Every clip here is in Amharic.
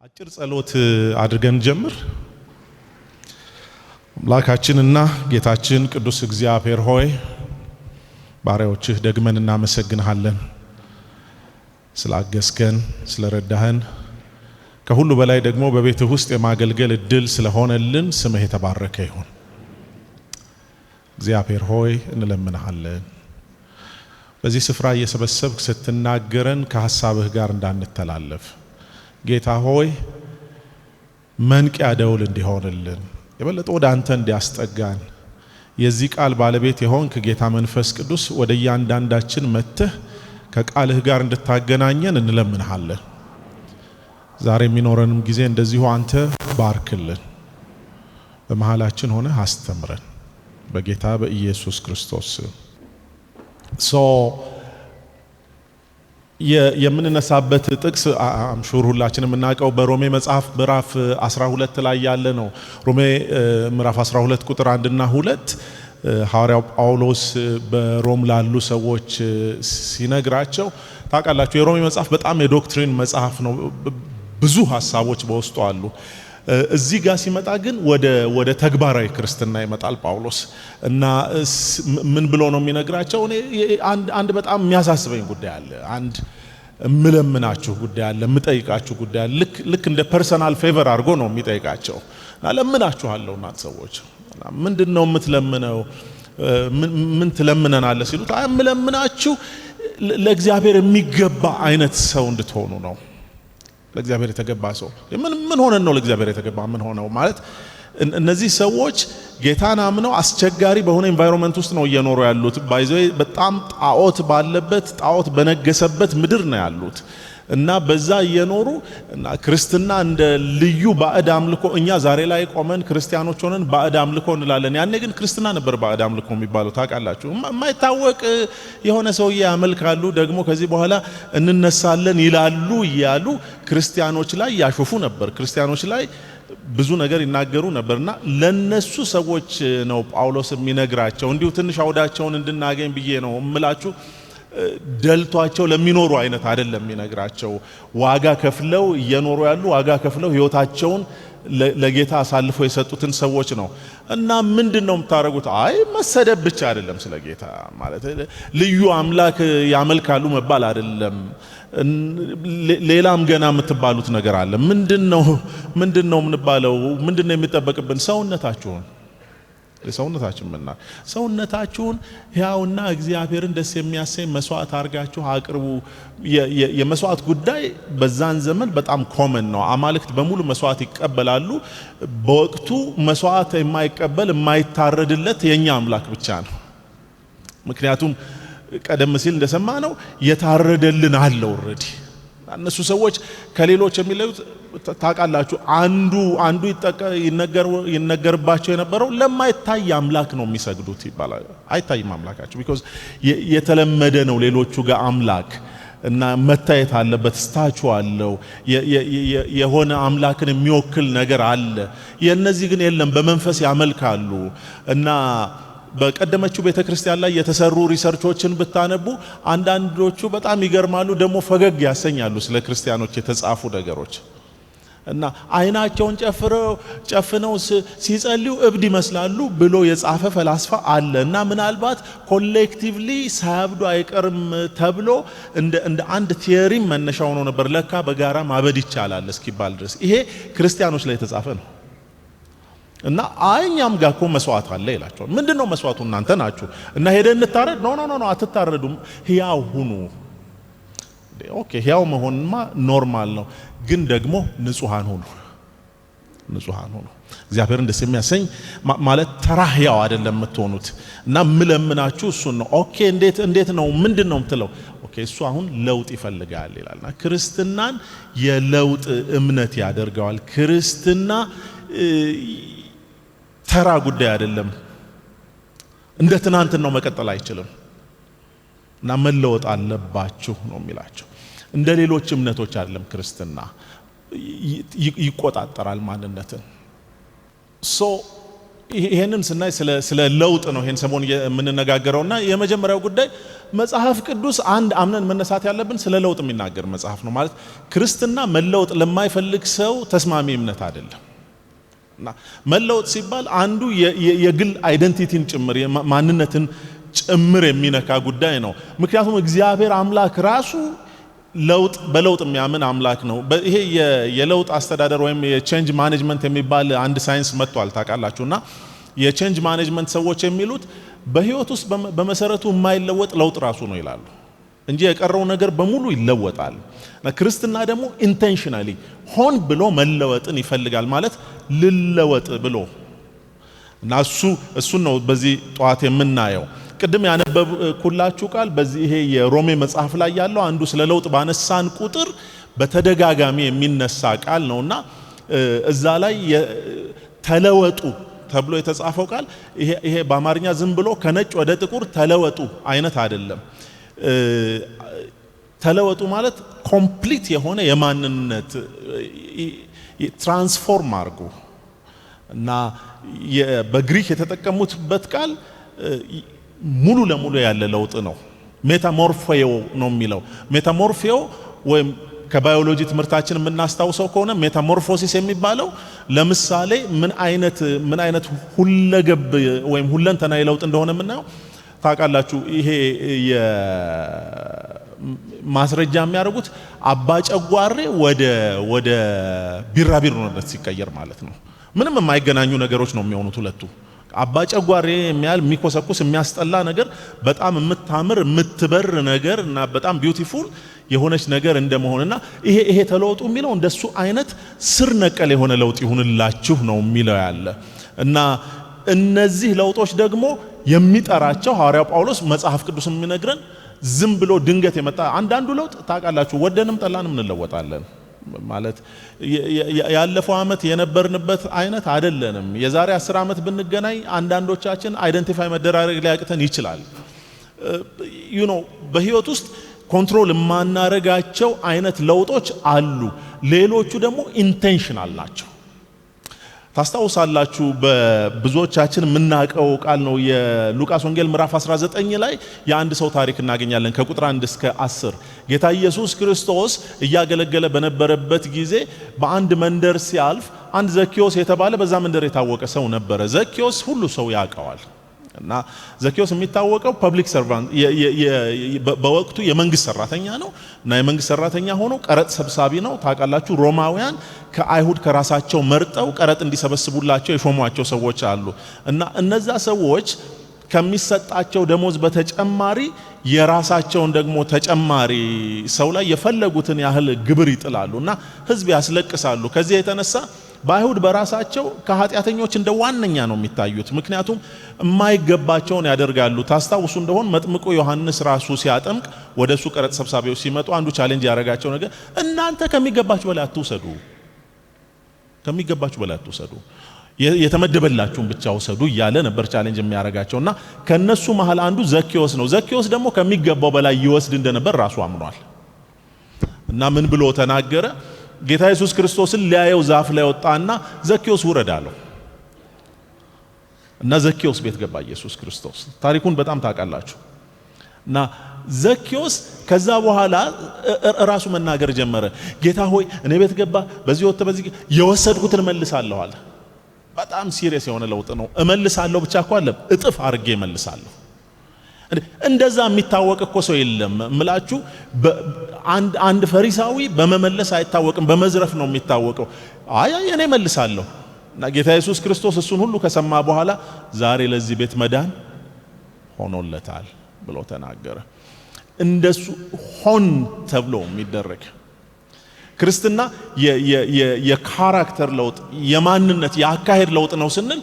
አጭር ጸሎት አድርገን ጀምር። አምላካችንና ጌታችን ቅዱስ እግዚአብሔር ሆይ ባሪያዎችህ ደግመን እናመሰግንሃለን ስላገዝከን ስለረዳህን ከሁሉ በላይ ደግሞ በቤትህ ውስጥ የማገልገል እድል ስለሆነልን ስምህ የተባረከ ይሁን። እግዚአብሔር ሆይ እንለምንሃለን በዚህ ስፍራ እየሰበሰብክ ስትናገረን ከሐሳብህ ጋር እንዳንተላለፍ ጌታ ሆይ መንቂያ ደውል እንዲሆንልን የበለጠ ወደ አንተ እንዲያስጠጋን የዚህ ቃል ባለቤት የሆንክ ጌታ መንፈስ ቅዱስ ወደ እያንዳንዳችን መጥተህ ከቃልህ ጋር እንድታገናኘን እንለምንሃለን። ዛሬ የሚኖረንም ጊዜ እንደዚሁ አንተ ባርክልን፣ በመሃላችን ሆነ አስተምረን በጌታ በኢየሱስ ክርስቶስ። የምንነሳበት ጥቅስ አምሹር ሁላችንም እናውቀው በሮሜ መጽሐፍ ምዕራፍ 12 ላይ ያለ ነው። ሮሜ ምዕራፍ 12 ቁጥር 1 እና 2 ሐዋርያው ጳውሎስ በሮም ላሉ ሰዎች ሲነግራቸው ታውቃላችሁ የሮሜ መጽሐፍ በጣም የዶክትሪን መጽሐፍ ነው። ብዙ ሐሳቦች በውስጡ አሉ። እዚህ ጋር ሲመጣ ግን ወደ ተግባራዊ ክርስትና ይመጣል ጳውሎስ እና ምን ብሎ ነው የሚነግራቸው? እኔ አንድ በጣም የሚያሳስበኝ ጉዳይ አለ፣ አንድ ምለምናችሁ ጉዳይ አለ፣ ምጠይቃችሁ ጉዳይ አለ። ልክ እንደ ፐርሰናል ፌቨር አድርጎ ነው የሚጠይቃቸው። ለምናችኋለሁ እናንተ ሰዎች ምንድነው የምትለምነው? ምን ትለምነናለህ ሲሉት አይ ምለምናችሁ ለእግዚአብሔር የሚገባ አይነት ሰው እንድትሆኑ ነው። ለእግዚአብሔር የተገባ ሰው ምን ሆነን ነው ለእግዚአብሔር የተገባ ምን ሆነው ማለት? እነዚህ ሰዎች ጌታን አምነው አስቸጋሪ በሆነ ኤንቫይሮንመንት ውስጥ ነው እየኖሩ ያሉት። ባይዘው በጣም ጣዖት ባለበት ጣዖት በነገሰበት ምድር ነው ያሉት እና በዛ እየኖሩ እና ክርስትና እንደ ልዩ ባዕድ አምልኮ እኛ ዛሬ ላይ ቆመን ክርስቲያኖች ሆነን ባዕድ አምልኮ እንላለን። ያኔ ግን ክርስትና ነበር ባዕድ አምልኮ የሚባለው። ታውቃላችሁ የማይታወቅ የሆነ ሰውዬ ያመልካሉ፣ ደግሞ ከዚህ በኋላ እንነሳለን ይላሉ እያሉ ክርስቲያኖች ላይ ያሾፉ ነበር። ክርስቲያኖች ላይ ብዙ ነገር ይናገሩ ነበርና ለነሱ ሰዎች ነው ጳውሎስ የሚነግራቸው። እንዲሁ ትንሽ አውዳቸውን እንድናገኝ ብዬ ነው እምላችሁ። ደልቷቸው ለሚኖሩ አይነት አይደለም የሚነግራቸው። ዋጋ ከፍለው እየኖሩ ያሉ ዋጋ ከፍለው ህይወታቸውን ለጌታ አሳልፈው የሰጡትን ሰዎች ነው። እና ምንድነው የምታረጉት? አይ መሰደብ ብቻ አይደለም ስለ ጌታ ማለት ልዩ አምላክ ያመልካሉ መባል አይደለም። ሌላም ገና የምትባሉት ነገር አለ። ምንድነው የምንባለው? ምንድነው የሚጠበቅብን? ሰውነታችሁን ሕያውና እግዚአብሔርን ደስ የሚያሰኝ መስዋዕት አድርጋችሁ አቅርቡ። የመስዋዕት ጉዳይ በዛን ዘመን በጣም ኮመን ነው። አማልክት በሙሉ መስዋዕት ይቀበላሉ። በወቅቱ መስዋዕት የማይቀበል የማይታረድለት የኛ አምላክ ብቻ ነው። ምክንያቱም ቀደም ሲል እንደሰማነው የታረደልን አለ ኦሬዲ። እነሱ ሰዎች ከሌሎች የሚለዩት ታውቃላችሁ፣ አንዱ ይነገርባቸው የነበረው ለማይታይ አምላክ ነው የሚሰግዱት ይባላል። አይታይም አምላካቸው ቢኮዝ የተለመደ ነው ሌሎቹ ጋር አምላክ እና መታየት አለበት። ስታቹ አለው፣ የሆነ አምላክን የሚወክል ነገር አለ። የነዚህ ግን የለም፣ በመንፈስ ያመልካሉ። እና በቀደመችው ቤተክርስቲያን ላይ የተሰሩ ሪሰርቾችን ብታነቡ አንዳንዶቹ በጣም ይገርማሉ፣ ደግሞ ፈገግ ያሰኛሉ። ስለ ክርስቲያኖች የተጻፉ ነገሮች እና አይናቸውን ጨፍነው ሲጸልዩ እብድ ይመስላሉ ብሎ የጻፈ ፈላስፋ አለ። እና ምናልባት ኮሌክቲቭሊ ሳያብዱ አይቀርም ተብሎ እንደ አንድ ቲዮሪ መነሻ ሆኖ ነበር። ለካ በጋራ ማበድ ይቻላል እስኪባል ድረስ ይሄ ክርስቲያኖች ላይ የተጻፈ ነው። እና አይኛም ጋር እኮ መስዋዕት አለ ይላቸዋል። ምንድነው መስዋዕቱ? እናንተ ናችሁ እና ሄደን እንታረድ? ኖ አትታረዱም፣ ሕያው ሁኑ። ኦኬ ሕያው መሆንማ ኖርማል ነው፣ ግን ደግሞ ንጹሃን ሁኑ። እግዚአብሔርን ደስ የሚያሰኝ ማለት ተራ ሕያው አይደለም የምትሆኑት። እና ምለምናችሁ እሱን ነው። ኦኬ እንዴት ነው? ምንድነው የምትለው? ኦኬ እሱ አሁን ለውጥ ይፈልጋል ይላልና ክርስትናን የለውጥ እምነት ያደርገዋል። ክርስትና ተራ ጉዳይ አይደለም። እንደ ትናንት ነው መቀጠል አይችልም። እና መለወጥ አለባችሁ ነው የሚላቸው። እንደ ሌሎች እምነቶች አይደለም። ክርስትና ይቆጣጠራል ማንነትን። ይሄንን ስናይ ስለ ለውጥ ነው ይሄን ሰሞን የምንነጋገረውና የመጀመሪያው ጉዳይ መጽሐፍ ቅዱስ አንድ አምነን መነሳት ያለብን ስለ ለውጥ የሚናገር መጽሐፍ ነው ማለት ክርስትና መለወጥ ለማይፈልግ ሰው ተስማሚ እምነት አይደለም። እና መለወጥ ሲባል አንዱ የግል አይደንቲቲን ጭምር ማንነትን ጭምር የሚነካ ጉዳይ ነው። ምክንያቱም እግዚአብሔር አምላክ ራሱ በለውጥ የሚያምን አምላክ ነው። ይሄ የለውጥ አስተዳደር ወይም የቼንጅ ማኔጅመንት የሚባል አንድ ሳይንስ መጥቷል ታውቃላችሁና የቼንጅ ማኔጅመንት ሰዎች የሚሉት በህይወት ውስጥ በመሰረቱ የማይለወጥ ለውጥ ራሱ ነው ይላሉ እንጂ የቀረው ነገር በሙሉ ይለወጣል። ክርስትና ደግሞ ኢንቴንሽናሊ ሆን ብሎ መለወጥን ይፈልጋል ማለት ልለወጥ ብሎ እና እሱን ነው በዚህ ጧት የምናየው። ቅድም ያነበብኩላችሁ ቃል በዚህ ይሄ የሮሜ መጽሐፍ ላይ ያለው አንዱ ስለ ለውጥ ባነሳን ቁጥር በተደጋጋሚ የሚነሳ ቃል ነውና እዛ ላይ ተለወጡ ተብሎ የተጻፈው ቃል ይሄ በአማርኛ ዝም ብሎ ከነጭ ወደ ጥቁር ተለወጡ አይነት አይደለም። ተለወጡ ማለት ኮምፕሊት የሆነ የማንነት ትራንስፎርም አድርጉ እና በግሪክ የተጠቀሙበት ቃል ሙሉ ለሙሉ ያለ ለውጥ ነው። ሜታሞርፎዮ ነው የሚለው። ሜታሞርፎዮ ወይም ከባዮሎጂ ትምህርታችን የምናስታውሰው ከሆነ ሜታሞርፎሲስ የሚባለው ለምሳሌ ምን አይነት ሁለገብ ወይም ሁለንተናዊ ለውጥ እንደሆነ የምናየው ታውቃላችሁ። ይሄ ማስረጃ የሚያደርጉት አባጨጓሬ ወደ ቢራቢሮነት ሲቀየር ማለት ነው። ምንም የማይገናኙ ነገሮች ነው የሚሆኑት ሁለቱ። አባጨጓሬ የሚያል የሚኮሰኩስ የሚያስጠላ ነገር በጣም የምታምር የምትበር ነገር እና በጣም ቢዩቲፉል የሆነች ነገር እንደመሆንና ይሄ ተለውጡ የሚለው እንደሱ አይነት ስር ነቀል የሆነ ለውጥ ይሁንላችሁ ነው የሚለው ያለ እና እነዚህ ለውጦች ደግሞ የሚጠራቸው ሐዋርያው ጳውሎስ መጽሐፍ ቅዱስ የሚነግረን ዝም ብሎ ድንገት የመጣ አንዳንዱ ለውጥ ታውቃላችሁ ወደንም ጠላንም እንለወጣለን ማለት ያለፈው አመት የነበርንበት አይነት አይደለንም። የዛሬ 10 አመት ብንገናኝ አንዳንዶቻችን አይደንቲፋይ መደራረግ ሊያቅተን ይችላል። በህይወት ውስጥ ኮንትሮል የማናረጋቸው አይነት ለውጦች አሉ። ሌሎቹ ደግሞ ኢንቴንሽናል ናቸው። ታስታውሳላችሁ በብዙዎቻችን የምናውቀው ቃል ነው። የሉቃስ ወንጌል ምዕራፍ 19 ላይ የአንድ ሰው ታሪክ እናገኛለን ከቁጥር 1 እስከ 10። ጌታ ኢየሱስ ክርስቶስ እያገለገለ በነበረበት ጊዜ በአንድ መንደር ሲያልፍ አንድ ዘኪዮስ የተባለ በዛ መንደር የታወቀ ሰው ነበረ። ዘኪዮስ ሁሉ ሰው ያውቀዋል እና ዘኪዮስ የሚታወቀው ፐብሊክ ሰርቫንት በወቅቱ የመንግስት ሰራተኛ ነው እና የመንግስት ሰራተኛ ሆኖ ቀረጥ ሰብሳቢ ነው። ታውቃላችሁ ሮማውያን ከአይሁድ ከራሳቸው መርጠው ቀረጥ እንዲሰበስቡላቸው የሾሟቸው ሰዎች አሉ እና እነዛ ሰዎች ከሚሰጣቸው ደሞዝ በተጨማሪ የራሳቸውን ደግሞ ተጨማሪ ሰው ላይ የፈለጉትን ያህል ግብር ይጥላሉ እና ህዝብ ያስለቅሳሉ። ከዚህ የተነሳ በአይሁድ በራሳቸው ከኃጢአተኞች እንደ ዋነኛ ነው የሚታዩት። ምክንያቱም የማይገባቸውን ያደርጋሉ። ታስታውሱ እንደሆን መጥምቁ ዮሐንስ ራሱ ሲያጠምቅ ወደሱ ቀረጥ ሰብሳቢዎች ሲመጡ አንዱ ቻሌንጅ ያደረጋቸው ነገር እናንተ ከሚገባችሁ በላይ አትውሰዱ፣ ከሚገባችሁ በላይ አትውሰዱ፣ የተመደበላችሁን ብቻ ውሰዱ እያለ ነበር ቻሌንጅ የሚያደርጋቸውና ከነሱ መሃል አንዱ ዘኪዮስ ነው። ዘኪዮስ ደግሞ ከሚገባው በላይ ይወስድ እንደነበር ራሱ አምኗል እና ምን ብሎ ተናገረ? ጌታ ኢየሱስ ክርስቶስን ሊያየው ዛፍ ላይ ወጣና ዘኪዮስ ውረድ አለው እና ዘኪዮስ ቤት ገባ ኢየሱስ ክርስቶስ። ታሪኩን በጣም ታውቃላችሁ። እና ዘኪዮስ ከዛ በኋላ ራሱ መናገር ጀመረ። ጌታ ሆይ እኔ ቤት ገባ፣ በዚህ ወጣ፣ በዚህ የወሰድኩትን እመልሳለሁ አለ። በጣም ሲሪየስ የሆነ ለውጥ ነው። እመልሳለሁ ብቻ እኮ አለ እጥፍ አድርጌ እመልሳለሁ። እንደዛ የሚታወቅ እኮ ሰው የለም ምላችሁ። አንድ ፈሪሳዊ በመመለስ አይታወቅም፣ በመዝረፍ ነው የሚታወቀው። አይ እኔ እመልሳለሁ። እና ጌታ ኢየሱስ ክርስቶስ እሱን ሁሉ ከሰማ በኋላ ዛሬ ለዚህ ቤት መዳን ሆኖለታል ብሎ ተናገረ። እንደሱ ሆን ተብሎ የሚደረግ ክርስትና የካራክተር ለውጥ፣ የማንነት የአካሄድ ለውጥ ነው ስንል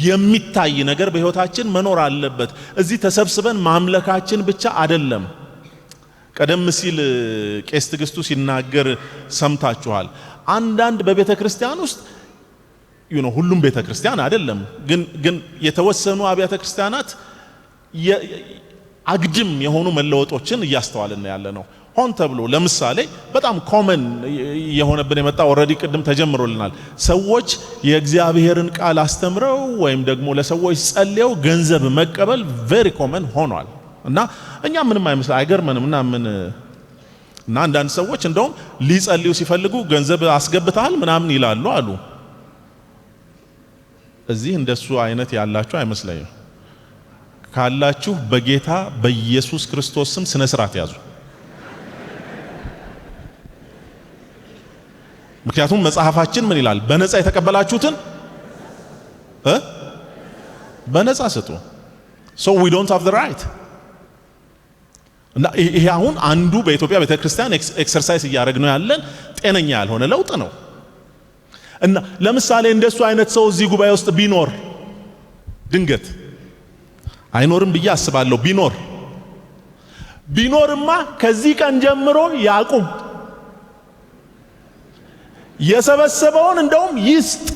የሚታይ ነገር በህይወታችን መኖር አለበት። እዚህ ተሰብስበን ማምለካችን ብቻ አይደለም። ቀደም ሲል ቄስ ትግስቱ ሲናገር ሰምታችኋል። አንዳንድ በቤተ ክርስቲያን ውስጥ ሁሉም ቤተ ክርስቲያን አይደለም ግን የተወሰኑ አብያተ ክርስቲያናት አግድም የሆኑ መለወጦችን እያስተዋልን ያለ ነው። ሆን ተብሎ ለምሳሌ በጣም ኮመን የሆነብን የመጣ ኦሬዲ ቅድም ተጀምሮልናል። ሰዎች የእግዚአብሔርን ቃል አስተምረው ወይም ደግሞ ለሰዎች ጸልየው ገንዘብ መቀበል ቬሪ ኮመን ሆኗል። እና እኛ ምንም አይመስል አይገርመንም እና ምን እና አንዳንድ ሰዎች እንደውም ሊጸልዩ ሲፈልጉ ገንዘብ አስገብተሃል ምናምን ይላሉ አሉ። እዚህ እንደሱ አይነት ያላችሁ አይመስለኝም። ካላችሁ በጌታ በኢየሱስ ክርስቶስ ስም ስነ ስርዓት ያዙ። ምክንያቱም መጽሐፋችን ምን ይላል? በነፃ የተቀበላችሁትን በነፃ ስጡ። so we don't have the right እና ይሄ አሁን አንዱ በኢትዮጵያ ቤተክርስቲያን ኤክሰርሳይዝ እያደረግነው ያለን ጤነኛ ያልሆነ ለውጥ ነው። እና ለምሳሌ እንደሱ አይነት ሰው እዚህ ጉባኤ ውስጥ ቢኖር ድንገት አይኖርም ብዬ አስባለሁ። ቢኖርማ ከዚህ ቀን ጀምሮ ያቁም። የሰበሰበውን እንደውም ይስጥ።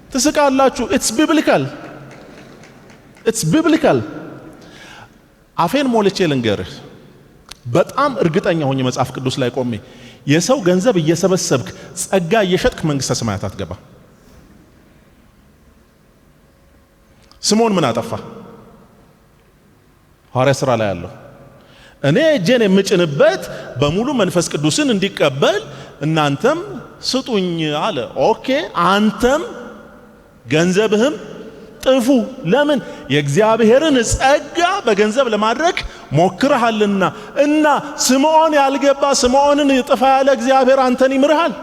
ትስቃላችሁ። it's biblical አፌን ሞልቼ ልንገርህ፣ በጣም እርግጠኛ ሆኜ መጽሐፍ ቅዱስ ላይ ቆሜ የሰው ገንዘብ እየሰበሰብክ ጸጋ እየሸጥክ መንግስተ ሰማያት አትገባ። ስምዖን ምን አጠፋ? ሐዋርያ ሥራ ላይ ያለው እኔ እጄን የምጭንበት በሙሉ መንፈስ ቅዱስን እንዲቀበል እናንተም ስጡኝ አለ። ኦኬ፣ አንተም ገንዘብህም ጥፉ። ለምን? የእግዚአብሔርን ጸጋ በገንዘብ ለማድረግ ሞክረሃልና። እና ስምዖን ያልገባ ስምዖንን ጥፋ ያለ እግዚአብሔር አንተን ይምርሃል።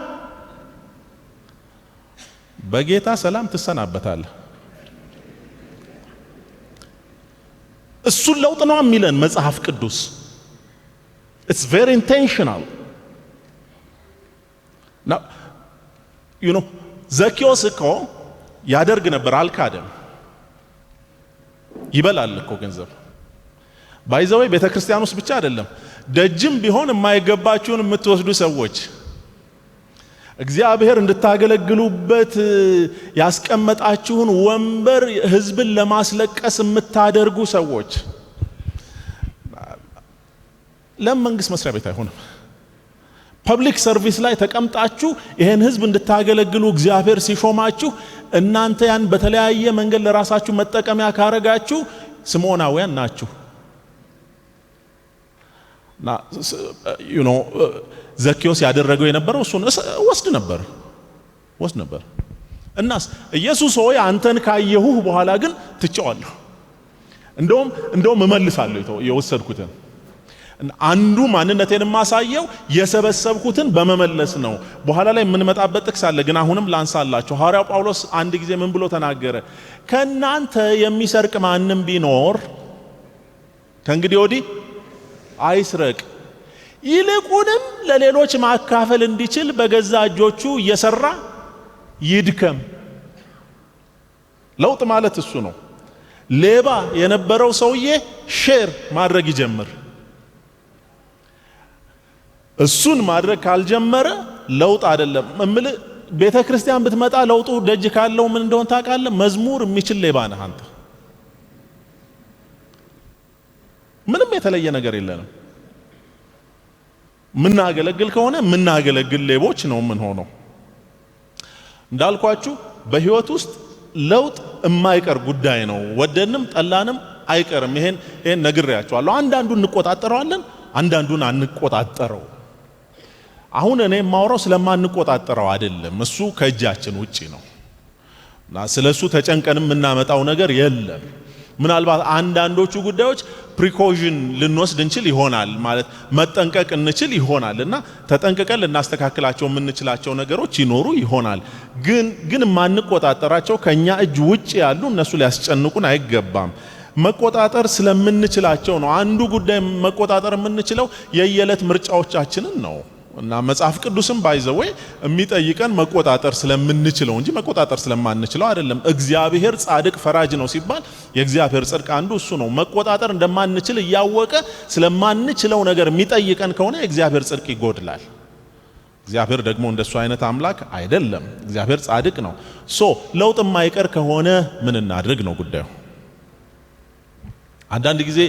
በጌታ ሰላም ትሰናበታለህ። እሱን ለውጥ ነው የሚለን መጽሐፍ ቅዱስ። it's very intentional now ዘኪዮስ እኮ ያደርግ ነበር፣ አልካደም። ይበላል እኮ ገንዘብ ባይዘው ቤተክርስቲያን ውስጥ ብቻ አይደለም፣ ደጅም ቢሆን የማይገባችሁን የምትወስዱ ሰዎች፣ እግዚአብሔር እንድታገለግሉበት ያስቀመጣችሁን ወንበር ህዝብን ለማስለቀስ የምታደርጉ ሰዎች ለመንግስት መስሪያ ቤት አይሆንም። ፐብሊክ ሰርቪስ ላይ ተቀምጣችሁ ይሄን ህዝብ እንድታገለግሉ እግዚአብሔር ሲሾማችሁ እናንተ ያን በተለያየ መንገድ ለራሳችሁ መጠቀሚያ ካረጋችሁ ስምዖናውያን ናችሁ። ና ዘኪዮስ ያደረገው የነበረው እሱን ወስድ ነበር። እናስ ኢየሱስ ሆይ አንተን ካየሁህ በኋላ ግን ትጨዋለሁ፣ እንደውም እመልሳለሁ የወሰድኩትን። አንዱ ማንነቴን ማሳየው የሰበሰብኩትን በመመለስ ነው። በኋላ ላይ የምንመጣበት ጥቅስ አለ፣ ግን አሁንም ላንሳላችሁ። ሐዋርያው ጳውሎስ አንድ ጊዜ ምን ብሎ ተናገረ? ከናንተ የሚሰርቅ ማንም ቢኖር ከእንግዲህ ወዲህ አይስረቅ፣ ይልቁንም ለሌሎች ማካፈል እንዲችል በገዛ እጆቹ እየሰራ ይድከም። ለውጥ ማለት እሱ ነው። ሌባ የነበረው ሰውዬ ሼር ማድረግ ይጀምር። እሱን ማድረግ ካልጀመረ ለውጥ አይደለም። እምልህ ቤተ ክርስቲያን ብትመጣ ለውጡ ደጅ ካለው ምን እንደሆነ ታውቃለህ? መዝሙር የሚችል ሌባ ነህ አንተ። ምንም የተለየ ነገር የለንም። ምናገለግል ከሆነ ምናገለግል ሌቦች ነው ምን ሆነው። እንዳልኳችሁ በህይወት ውስጥ ለውጥ የማይቀር ጉዳይ ነው። ወደንም ጠላንም አይቀርም። ይሄን ነግሬያችኋለሁ። አንዳንዱን እንቆጣጠረዋለን፣ አንዳንዱን አንቆጣጠረው። አሁን እኔ የማወራው ስለማንቆጣጠረው አይደለም፣ እሱ ከእጃችን ውጪ ነው እና ስለሱ ተጨንቀንም የምናመጣው ነገር የለም። ምናልባት አንዳንዶቹ ጉዳዮች ፕሪኮዥን ልንወስድ እንችል ይሆናል፣ ማለት መጠንቀቅ እንችል ይሆናል እና ተጠንቀቀን ልናስተካክላቸው የምንችላቸው ነገሮች ይኖሩ ይሆናል። ግን ማንቆጣጠራቸው ከኛ እጅ ውጪ ያሉ እነሱ ሊያስጨንቁን አይገባም። መቆጣጠር ስለምንችላቸው ነው። አንዱ ጉዳይ መቆጣጠር የምንችለው የየዕለት ምርጫዎቻችንን ነው እና መጽሐፍ ቅዱስም ባይዘው የሚጠይቀን መቆጣጠር ስለምንችለው እንጂ መቆጣጠር ስለማንችለው አይደለም። እግዚአብሔር ጻድቅ ፈራጅ ነው ሲባል የእግዚአብሔር ጽድቅ አንዱ እሱ ነው። መቆጣጠር እንደማንችል እያወቀ ስለማንችለው ነገር የሚጠይቀን ከሆነ የእግዚአብሔር ጽድቅ ይጎድላል። እግዚአብሔር ደግሞ እንደሱ አይነት አምላክ አይደለም። እግዚአብሔር ጻድቅ ነው። ለውጥ የማይቀር ከሆነ ምን እናድርግ ነው ጉዳዩ። አንዳንድ ጊዜ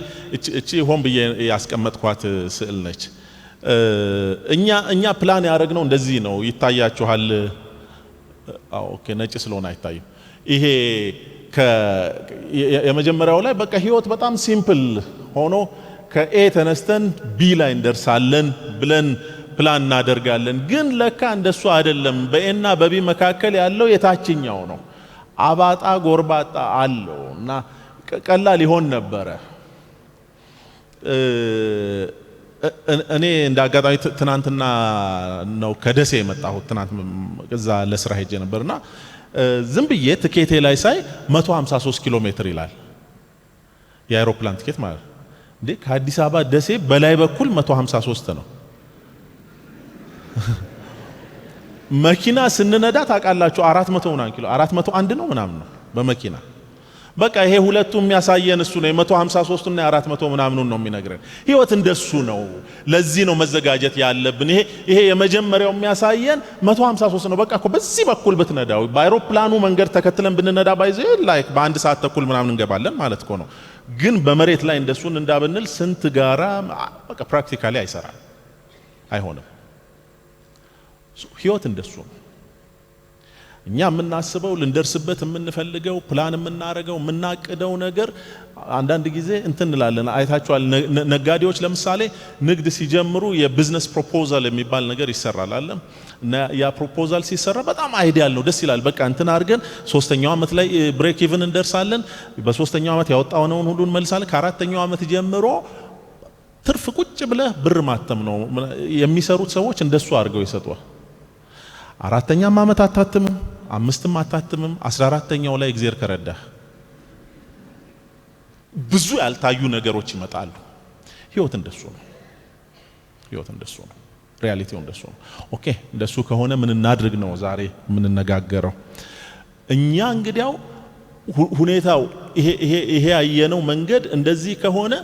እቺ ሆን ብዬ ያስቀመጥኳት ስዕል ነች። እኛ ፕላን ያደረግነው እንደዚህ ነው። ይታያችኋል? ኦኬ፣ ነጭ ስለሆነ አይታይም። ይሄ የመጀመሪያው ላይ በቃ ህይወት በጣም ሲምፕል ሆኖ ከኤ ተነስተን ቢ ላይ እንደርሳለን ብለን ፕላን እናደርጋለን። ግን ለካ እንደሱ አይደለም። በኤና በቢ መካከል ያለው የታችኛው ነው። አባጣ ጎርባጣ አለው እና ቀላል ይሆን ነበረ። እኔ እንዳጋጣሚ ትናንትና ነው ከደሴ የመጣሁት። ትናንት እዛ ለስራ ሄጄ ነበርና ዝም ብዬ ትኬቴ ላይ ሳይ 153 ኪሎ ሜትር ይላል። የአይሮፕላን ትኬት ማለት እንዴ! ከአዲስ አበባ ደሴ በላይ በኩል 153 ነው። መኪና ስንነዳ ታውቃላችሁ 400 ምናምን ኪሎ 401 ነው ምናምን ነው በመኪና። በቃ ይሄ ሁለቱም የሚያሳየን እሱ ነው። የ153 እና የ400 ምናምኑን ነው የሚነግረን። ህይወት እንደሱ ነው። ለዚህ ነው መዘጋጀት ያለብን። ይሄ የመጀመሪያው የሚያሳየን 153 ነው። በቃ እኮ በዚህ በኩል ብትነዳው በአይሮፕላኑ መንገድ ተከትለን ብንነዳ ባይዘ ላይክ በአንድ ሰዓት ተኩል ምናምን እንገባለን ማለት እኮ ነው። ግን በመሬት ላይ እንደሱን እንዳብንል ስንት ጋራ በቃ ፕራክቲካሊ አይሰራም፣ አይሆንም። ህይወት እንደሱ ነው። እኛ የምናስበው ልንደርስበት የምንፈልገው ፕላን የምናረገው የምናቅደው ነገር አንዳንድ ጊዜ እንትን እንላለን። አይታችኋል። ነጋዴዎች ለምሳሌ ንግድ ሲጀምሩ የቢዝነስ ፕሮፖዛል የሚባል ነገር ይሰራል አለ እና ያ ፕሮፖዛል ሲሰራ በጣም አይዲያል ነው፣ ደስ ይላል። በቃ እንትን አድርገን 3ኛው ዓመት ላይ ብሬክ ኢቭን እንደርሳለን፣ በ3ኛው ዓመት ያወጣነውን ሁሉ እንመልሳለን። ከ4ኛው ዓመት ጀምሮ ትርፍ ቁጭ ብለህ ብር ማተም ነው። የሚሰሩት ሰዎች እንደሱ አድርገው ይሰጧል። 4ኛም ዓመት አታትምም፣ 5ም አታትምም፣ 14ኛው ላይ እግዚአብሔር ከረዳህ ብዙ ያልታዩ ነገሮች ይመጣሉ። ህይወት እንደሱ ነው። ህይወት እንደሱ ነው። ሪያሊቲው እንደሱ ነው። ኦኬ፣ እንደሱ ከሆነ ምን እናድርግ ነው ዛሬ የምንነጋገረው። እኛ እንግዲያው ሁኔታው ይሄ ያየነው መንገድ እንደዚህ ከሆነ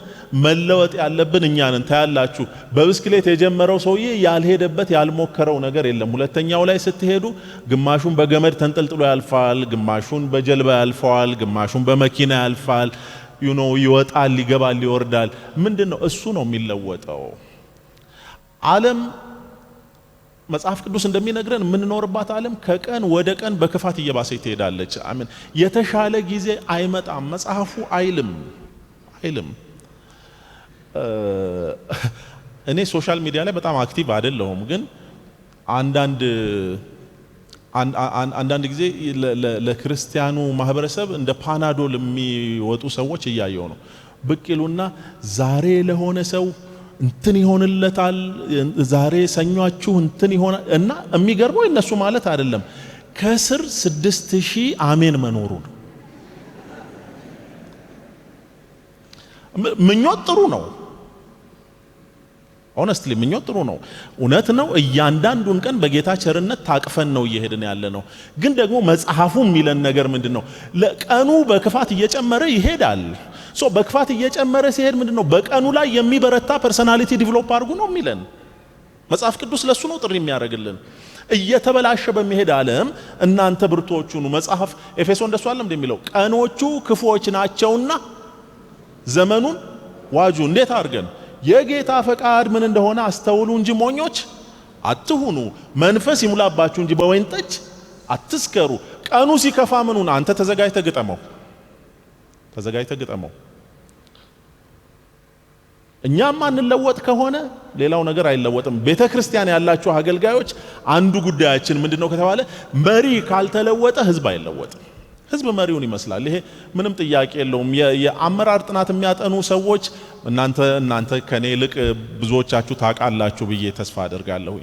መለወጥ ያለብን እኛ ነን። ታያላችሁ፣ በብስክሌት የጀመረው ሰውዬ ያልሄደበት ያልሞከረው ነገር የለም። ሁለተኛው ላይ ስትሄዱ ግማሹን በገመድ ተንጠልጥሎ ያልፋል፣ ግማሹን በጀልባ ያልፈዋል፣ ግማሹን በመኪና ያልፋል። ይወጣል፣ ይገባል፣ ይወርዳል። ምንድነው እሱ ነው የሚለወጠው። ዓለም መጽሐፍ ቅዱስ እንደሚነግረን የምንኖርባት ዓለም ከቀን ወደ ቀን በክፋት እየባሰች ትሄዳለች። አሜን። የተሻለ ጊዜ አይመጣም መጽሐፉ አይልም። እኔ ሶሻል ሚዲያ ላይ በጣም አክቲቭ አይደለሁም፣ ግን አንዳንድ ጊዜ ለክርስቲያኑ ማህበረሰብ እንደ ፓናዶል የሚወጡ ሰዎች እያየው ነው። ብቅ ይሉና ዛሬ ለሆነ ሰው እንትን ይሆንለታል፣ ዛሬ ሰኞአችሁ እንትን ይሆናል። እና የሚገርመው እነሱ ማለት አይደለም ከስር 6000 አሜን መኖሩ ነው። ምኞት ጥሩ ነው። ሆነስትሊ ምኞት ጥሩ ነው። እውነት ነው። እያንዳንዱን ቀን በጌታ ቸርነት ታቅፈን ነው እየሄድን ያለ ነው። ግን ደግሞ መጽሐፉ የሚለን ነገር ምንድነው? ለቀኑ በክፋት እየጨመረ ይሄዳል። በክፋት እየጨመረ ሲሄድ ምንድነው? በቀኑ ላይ የሚበረታ ፐርሰናሊቲ ዲቨሎፕ አድርጉ ነው የሚለን መጽሐፍ ቅዱስ። ለሱ ነው ጥሪ የሚያደርግልን። እየተበላሸ በሚሄድ ዓለም እናንተ ብርቶቹ ነው። መጽሐፍ ኤፌሶን እንደሱ አለ እንደሚለው ቀኖቹ ክፉዎች ናቸውና ዘመኑን ዋጁ። እንዴት አድርገን? የጌታ ፈቃድ ምን እንደሆነ አስተውሉ እንጂ ሞኞች አትሁኑ። መንፈስ ይሙላባችሁ እንጂ በወይን ጠጅ አትስከሩ። ቀኑ ሲከፋ ምኑን አንተ ተዘጋጅተህ ግጠመው። እኛም አንለወጥ ከሆነ ሌላው ነገር አይለወጥም። ቤተ ክርስቲያን ያላችሁ አገልጋዮች አንዱ ጉዳያችን ምንድነው ከተባለ መሪ ካልተለወጠ ህዝብ አይለወጥም። ህዝብ መሪውን ይመስላል። ይሄ ምንም ጥያቄ የለውም። የአመራር ጥናት የሚያጠኑ ሰዎች እናንተ ከኔ ይልቅ ብዙዎቻችሁ ታውቃላችሁ ብዬ ተስፋ አደርጋለሁ።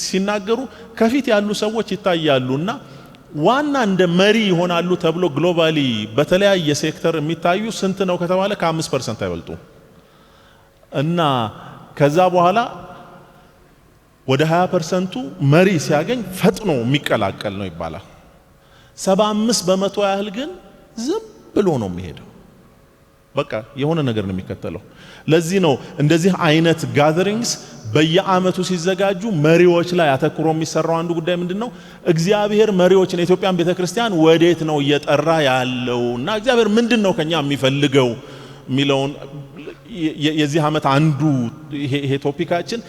ሲናገሩ ከፊት ያሉ ሰዎች ይታያሉና ዋና እንደ መሪ ይሆናሉ ተብሎ ግሎባሊ በተለያየ ሴክተር የሚታዩ ስንት ነው ከተባለ ከ5% አይበልጡ እና ከዛ በኋላ ወደ 20% መሪ ሲያገኝ ፈጥኖ የሚቀላቀል ነው ይባላል። 75% ያህል ግን ዝም ብሎ ነው የሚሄደው። በቃ የሆነ ነገር ነው የሚከተለው። ለዚህ ነው እንደዚህ አይነት ጋዘሪንግስ በየአመቱ ሲዘጋጁ መሪዎች ላይ አተኩሮ የሚሰራው አንዱ ጉዳይ ምንድነው? እግዚአብሔር መሪዎችን የኢትዮጵያን ቤተክርስቲያን ወዴት ነው እየጠራ ያለውና እግዚአብሔር ምንድነው ከኛ የሚፈልገው የሚለውን የዚህ አመት አንዱ ይሄ ቶፒካችን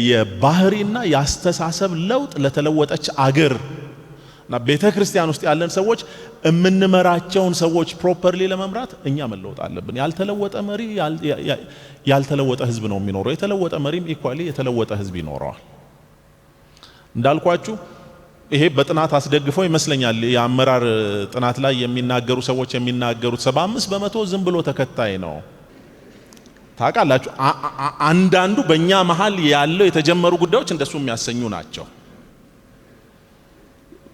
የባህሪና ያስተሳሰብ ለውጥ ለተለወጠች አገር እና ቤተ ክርስቲያን ውስጥ ያለን ሰዎች እምንመራቸውን ሰዎች ፕሮፐርሊ ለመምራት እኛ መለወጥ አለብን። ያልተለወጠ መሪ ያልተለወጠ ህዝብ ነው የሚኖረው። የተለወጠ መሪም ኢኳሊ የተለወጠ ህዝብ ይኖረዋል። እንዳልኳችሁ ይሄ በጥናት አስደግፈው ይመስለኛል የአመራር ጥናት ላይ የሚናገሩ ሰዎች የሚናገሩት 75% ዝም ብሎ ተከታይ ነው። ታውቃላችሁ አንዳንዱ በእኛ መሃል ያለው የተጀመሩ ጉዳዮች እንደሱ የሚያሰኙ ናቸው።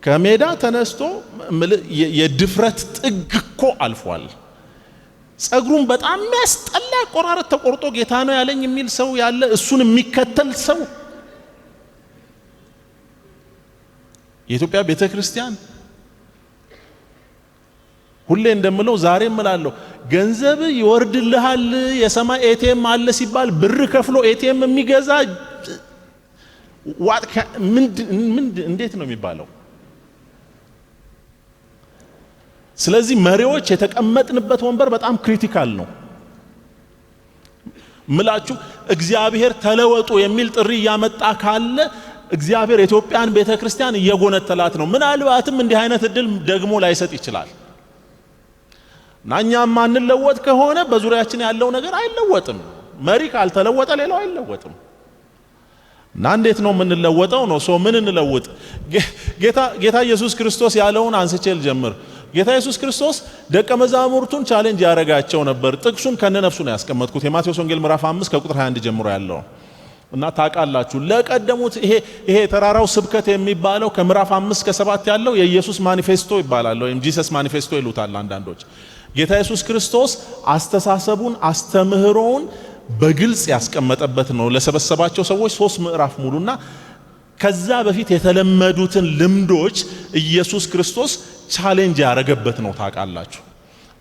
ከሜዳ ተነስቶ የድፍረት ጥግ እኮ አልፏል። ጸጉሩን በጣም የሚያስጠላ ቆራረጥ ተቆርጦ ጌታ ነው ያለኝ የሚል ሰው ያለ እሱን የሚከተል ሰው የኢትዮጵያ ቤተክርስቲያን ሁሌ እንደምለው ዛሬ እምላለሁ ገንዘብ ይወርድልሃል የሰማይ ኤቲኤም አለ ሲባል ብር ከፍሎ ኤቲኤም የሚገዛ እንዴት ነው የሚባለው? ስለዚህ መሪዎች የተቀመጥንበት ወንበር በጣም ክሪቲካል ነው ምላችሁ። እግዚአብሔር ተለወጡ የሚል ጥሪ ያመጣ ካለ እግዚአብሔር ኢትዮጵያን ቤተክርስቲያን እየጎነተላት ነው። ምናልባትም እንዲህ አይነት እድል ደግሞ ላይሰጥ ይችላል። ናኛም ማንለወጥ ከሆነ በዙሪያችን ያለው ነገር አይለወጥም። መሪ ካልተለወጠ ሌላው አይለወጥም። እና እንዴት ነው የምንለወጠው ነው? ምን እንለውጥ? ጌታ ኢየሱስ ክርስቶስ ያለውን አንስቼ ልጀምር። ጌታ ኢየሱስ ክርስቶስ ደቀ መዛሙርቱን ቻሌንጅ ያረጋቸው ነበር። ጥቅሱን ከነነፍሱ ነው ያስቀመጥኩት የማቴዎስ ወንጌል ምዕራፍ 5 ከቁጥር 21 ጀምሮ ያለው እና ታውቃላችሁ ለቀደሙት ይሄ ተራራው ስብከት የሚባለው ከምዕራፍ 5 እስከ 7 ያለው የኢየሱስ ማኒፌስቶ ይባላል ወይም ጂሰስ ማኒፌስቶ ይሉታል አንዳንዶች። ጌታ ኢየሱስ ክርስቶስ አስተሳሰቡን አስተምህሮውን በግልጽ ያስቀመጠበት ነው ለሰበሰባቸው ሰዎች 3 ምዕራፍ ሙሉና ከዛ በፊት የተለመዱትን ልምዶች ኢየሱስ ክርስቶስ ቻሌንጅ ያረገበት ነው። ታውቃላችሁ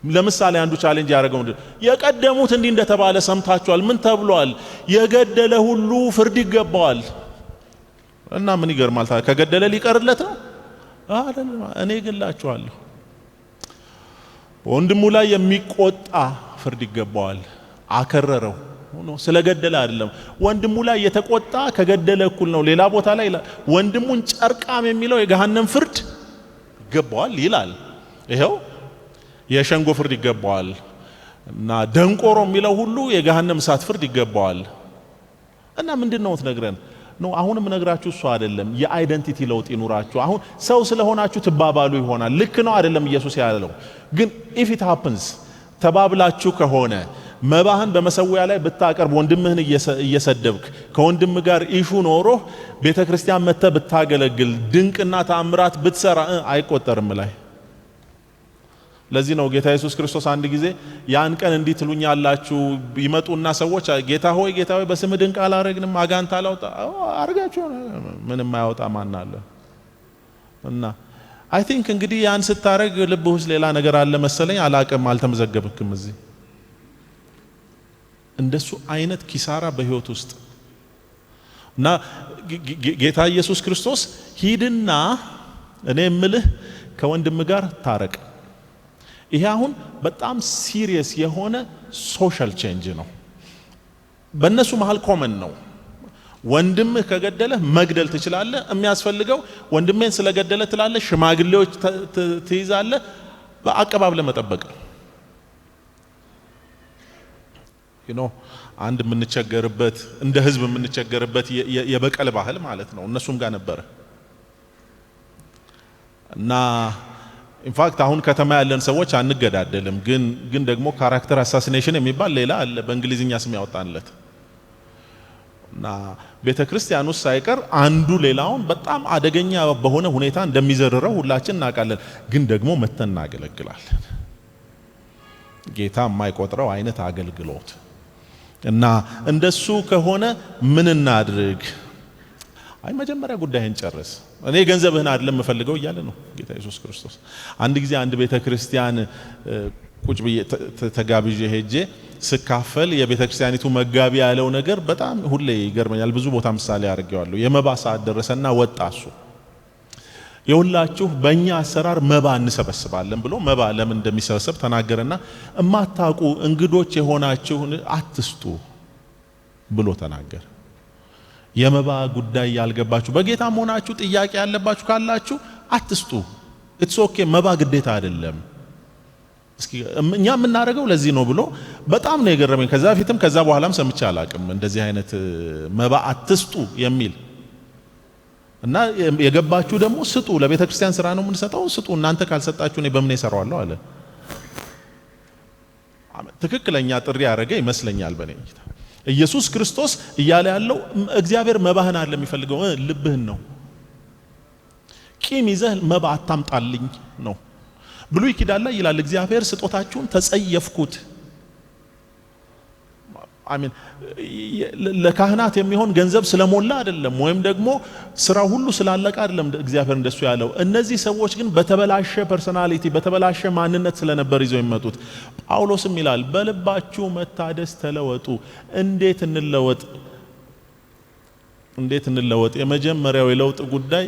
ለምሳሌ አንዱ ቻሌንጅ ያረገው የቀደሙት እንዲህ እንደተባለ ሰምታችኋል። ምን ተብሏል? የገደለ ሁሉ ፍርድ ይገባዋል። እና ምን ይገርማል? ከገደለ ሊቀርለት ነው አይደለም። እኔ ግላችኋለሁ ወንድሙ ላይ የሚቆጣ ፍርድ ይገባዋል። አከረረው ነው ስለገደለ አይደለም። ወንድሙ ላይ የተቆጣ ከገደለ እኩል ነው። ሌላ ቦታ ላይ ወንድሙን ጨርቃም የሚለው የገሃነም ፍርድ ይገባዋል ይላል። ይሄው የሸንጎ ፍርድ ይገባዋል እና ደንቆሮ የሚለው ሁሉ የገሃነም እሳት ፍርድ ይገባዋል። እና ምንድነው ትነግረን ነው? አሁንም ነግራችሁ እሱ አይደለም። የአይደንቲቲ ለውጥ ይኑራችሁ። አሁን ሰው ስለሆናችሁ ትባባሉ ይሆናል። ልክ ነው አይደለም ኢየሱስ ያለው። ግን if it happens ተባብላችሁ ከሆነ መባህን በመሰዊያ ላይ ብታቀርብ ወንድምህን እየሰደብክ ከወንድም ጋር ኢሹ ኖሮ ቤተክርስቲያን መተ ብታገለግል ድንቅና ተአምራት ብትሰራ አይቆጠርም ላይ። ለዚህ ነው ጌታ ኢየሱስ ክርስቶስ አንድ ጊዜ ያን ቀን እንዲህ ትሉኛላችሁ ይመጡና ሰዎች ጌታ ሆይ በስምህ ድንቅ አላረግንም አጋንንት አላወጣ አርጋችሁ ምንም ማያወጣ ማን አለ? እና አይ ቲንክ እንግዲህ ያን ስታረግ ልብህ ውስጥ ሌላ ነገር አለ መሰለኝ። አላቅም አልተመዘገብክም እዚህ። እንደሱ አይነት ኪሳራ በህይወት ውስጥ እና ጌታ ኢየሱስ ክርስቶስ ሂድና እኔ እምልህ ከወንድም ጋር ታረቅ። ይሄ አሁን በጣም ሲሪየስ የሆነ ሶሻል ቼንጅ ነው። በእነሱ መሃል ኮመን ነው። ወንድምህ ከገደለህ መግደል ትችላለህ። የሚያስፈልገው ወንድሜን ስለገደለ ትላለህ፣ ሽማግሌዎች ትይዛለህ፣ በአቀባብ ለመጠበቅ አንድ የምንቸገርበት እንደ ህዝብ የምንቸገርበት የበቀል ባህል ማለት ነው። እነሱም ጋር ነበረ እና ኢንፋክት አሁን ከተማ ያለን ሰዎች አንገዳደልም፣ ግን ደግሞ ካራክተር አሳሲኔሽን የሚባል ሌላ አለ በእንግሊዝኛ ስም ያወጣንለት እና ቤተክርስቲያን ውስጥ ሳይቀር አንዱ ሌላውን በጣም አደገኛ በሆነ ሁኔታ እንደሚዘርረው ሁላችን እናውቃለን። ግን ደግሞ መተን እናገለግላለን። ጌታ የማይቆጥረው አይነት አገልግሎት እና እንደሱ ከሆነ ምን እናድርግ? አይ መጀመሪያ ጉዳይን ጨርስ። እኔ ገንዘብህን አይደለም የምፈልገው እያለ ነው ጌታ ኢየሱስ ክርስቶስ። አንድ ጊዜ አንድ ቤተክርስቲያን ቁጭ ብዬ ተጋብዤ ሄጄ ስካፈል የቤተክርስቲያኒቱ መጋቢ ያለው ነገር በጣም ሁሌ ይገርመኛል። ብዙ ቦታ ምሳሌ አድርጌዋለሁ። የመባ ሰዓት ደረሰና ወጣ እሱ የሁላችሁ በእኛ አሰራር መባ እንሰበስባለን ብሎ መባ ለምን እንደሚሰበሰብ ተናገረና እማታውቁ እንግዶች የሆናችሁ አትስጡ ብሎ ተናገረ። የመባ ጉዳይ ያልገባችሁ በጌታም ሆናችሁ ጥያቄ ያለባችሁ ካላችሁ አትስጡ። ኢትስ ኦኬ መባ ግዴታ አይደለም። እስኪ እኛ የምናደርገው ለዚህ ነው ብሎ በጣም ነው የገረመኝ። ከዛ በፊትም ከዛ በኋላም ሰምቼ አላቅም እንደዚህ አይነት መባ አትስጡ የሚል እና የገባችሁ ደግሞ ስጡ። ለቤተ ክርስቲያን ስራ ነው የምንሰጠው፣ ስጡ። እናንተ ካልሰጣችሁ እኔ በምን እሰራዋለሁ አለ። ትክክለኛ ጥሪ ያደረገ ይመስለኛል በኔ እይታ። ኢየሱስ ክርስቶስ እያለ ያለው እግዚአብሔር መባህን አይደለም የሚፈልገው፣ ልብህን ነው። ቂም ይዘህ መባ አታምጣልኝ ነው። ብሉይ ኪዳን ላይ ይላል እግዚአብሔር ስጦታችሁን ተጸየፍኩት። አሜን። ለካህናት የሚሆን ገንዘብ ስለሞላ አይደለም፣ ወይም ደግሞ ስራ ሁሉ ስላለቀ አይደለም እግዚአብሔር እንደሱ ያለው። እነዚህ ሰዎች ግን በተበላሸ ፐርሶናሊቲ በተበላሸ ማንነት ስለነበር ይዘው የሚመጡት። ጳውሎስም ይላል በልባችሁ መታደስ ተለወጡ። እንዴት እንለወጥ? የመጀመሪያው የለውጥ ጉዳይ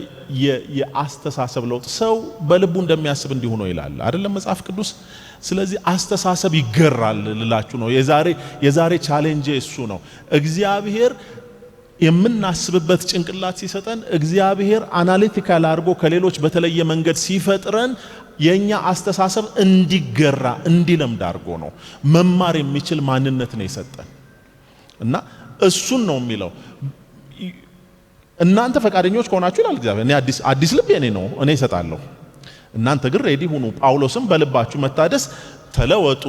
የአስተሳሰብ ለውጥ። ሰው በልቡ እንደሚያስብ እንዲሁ ነው ይላል አይደለም መጽሐፍ ቅዱስ። ስለዚህ አስተሳሰብ ይገራል ልላችሁ ነው። የዛሬ ቻሌንጅ እሱ ነው። እግዚአብሔር የምናስብበት ጭንቅላት ሲሰጠን፣ እግዚአብሔር አናሊቲካል አድርጎ ከሌሎች በተለየ መንገድ ሲፈጥረን የኛ አስተሳሰብ እንዲገራ እንዲለምድ አድርጎ ነው መማር የሚችል ማንነት ነው የሰጠን እና እሱን ነው የሚለው። እናንተ ፈቃደኞች ከሆናችሁ ይላል እግዚአብሔር እኔ አዲስ ልብ የኔ ነው እኔ እሰጣለሁ፣ እናንተ ግን ሬዲ ሁኑ። ጳውሎስም በልባችሁ መታደስ ተለወጡ።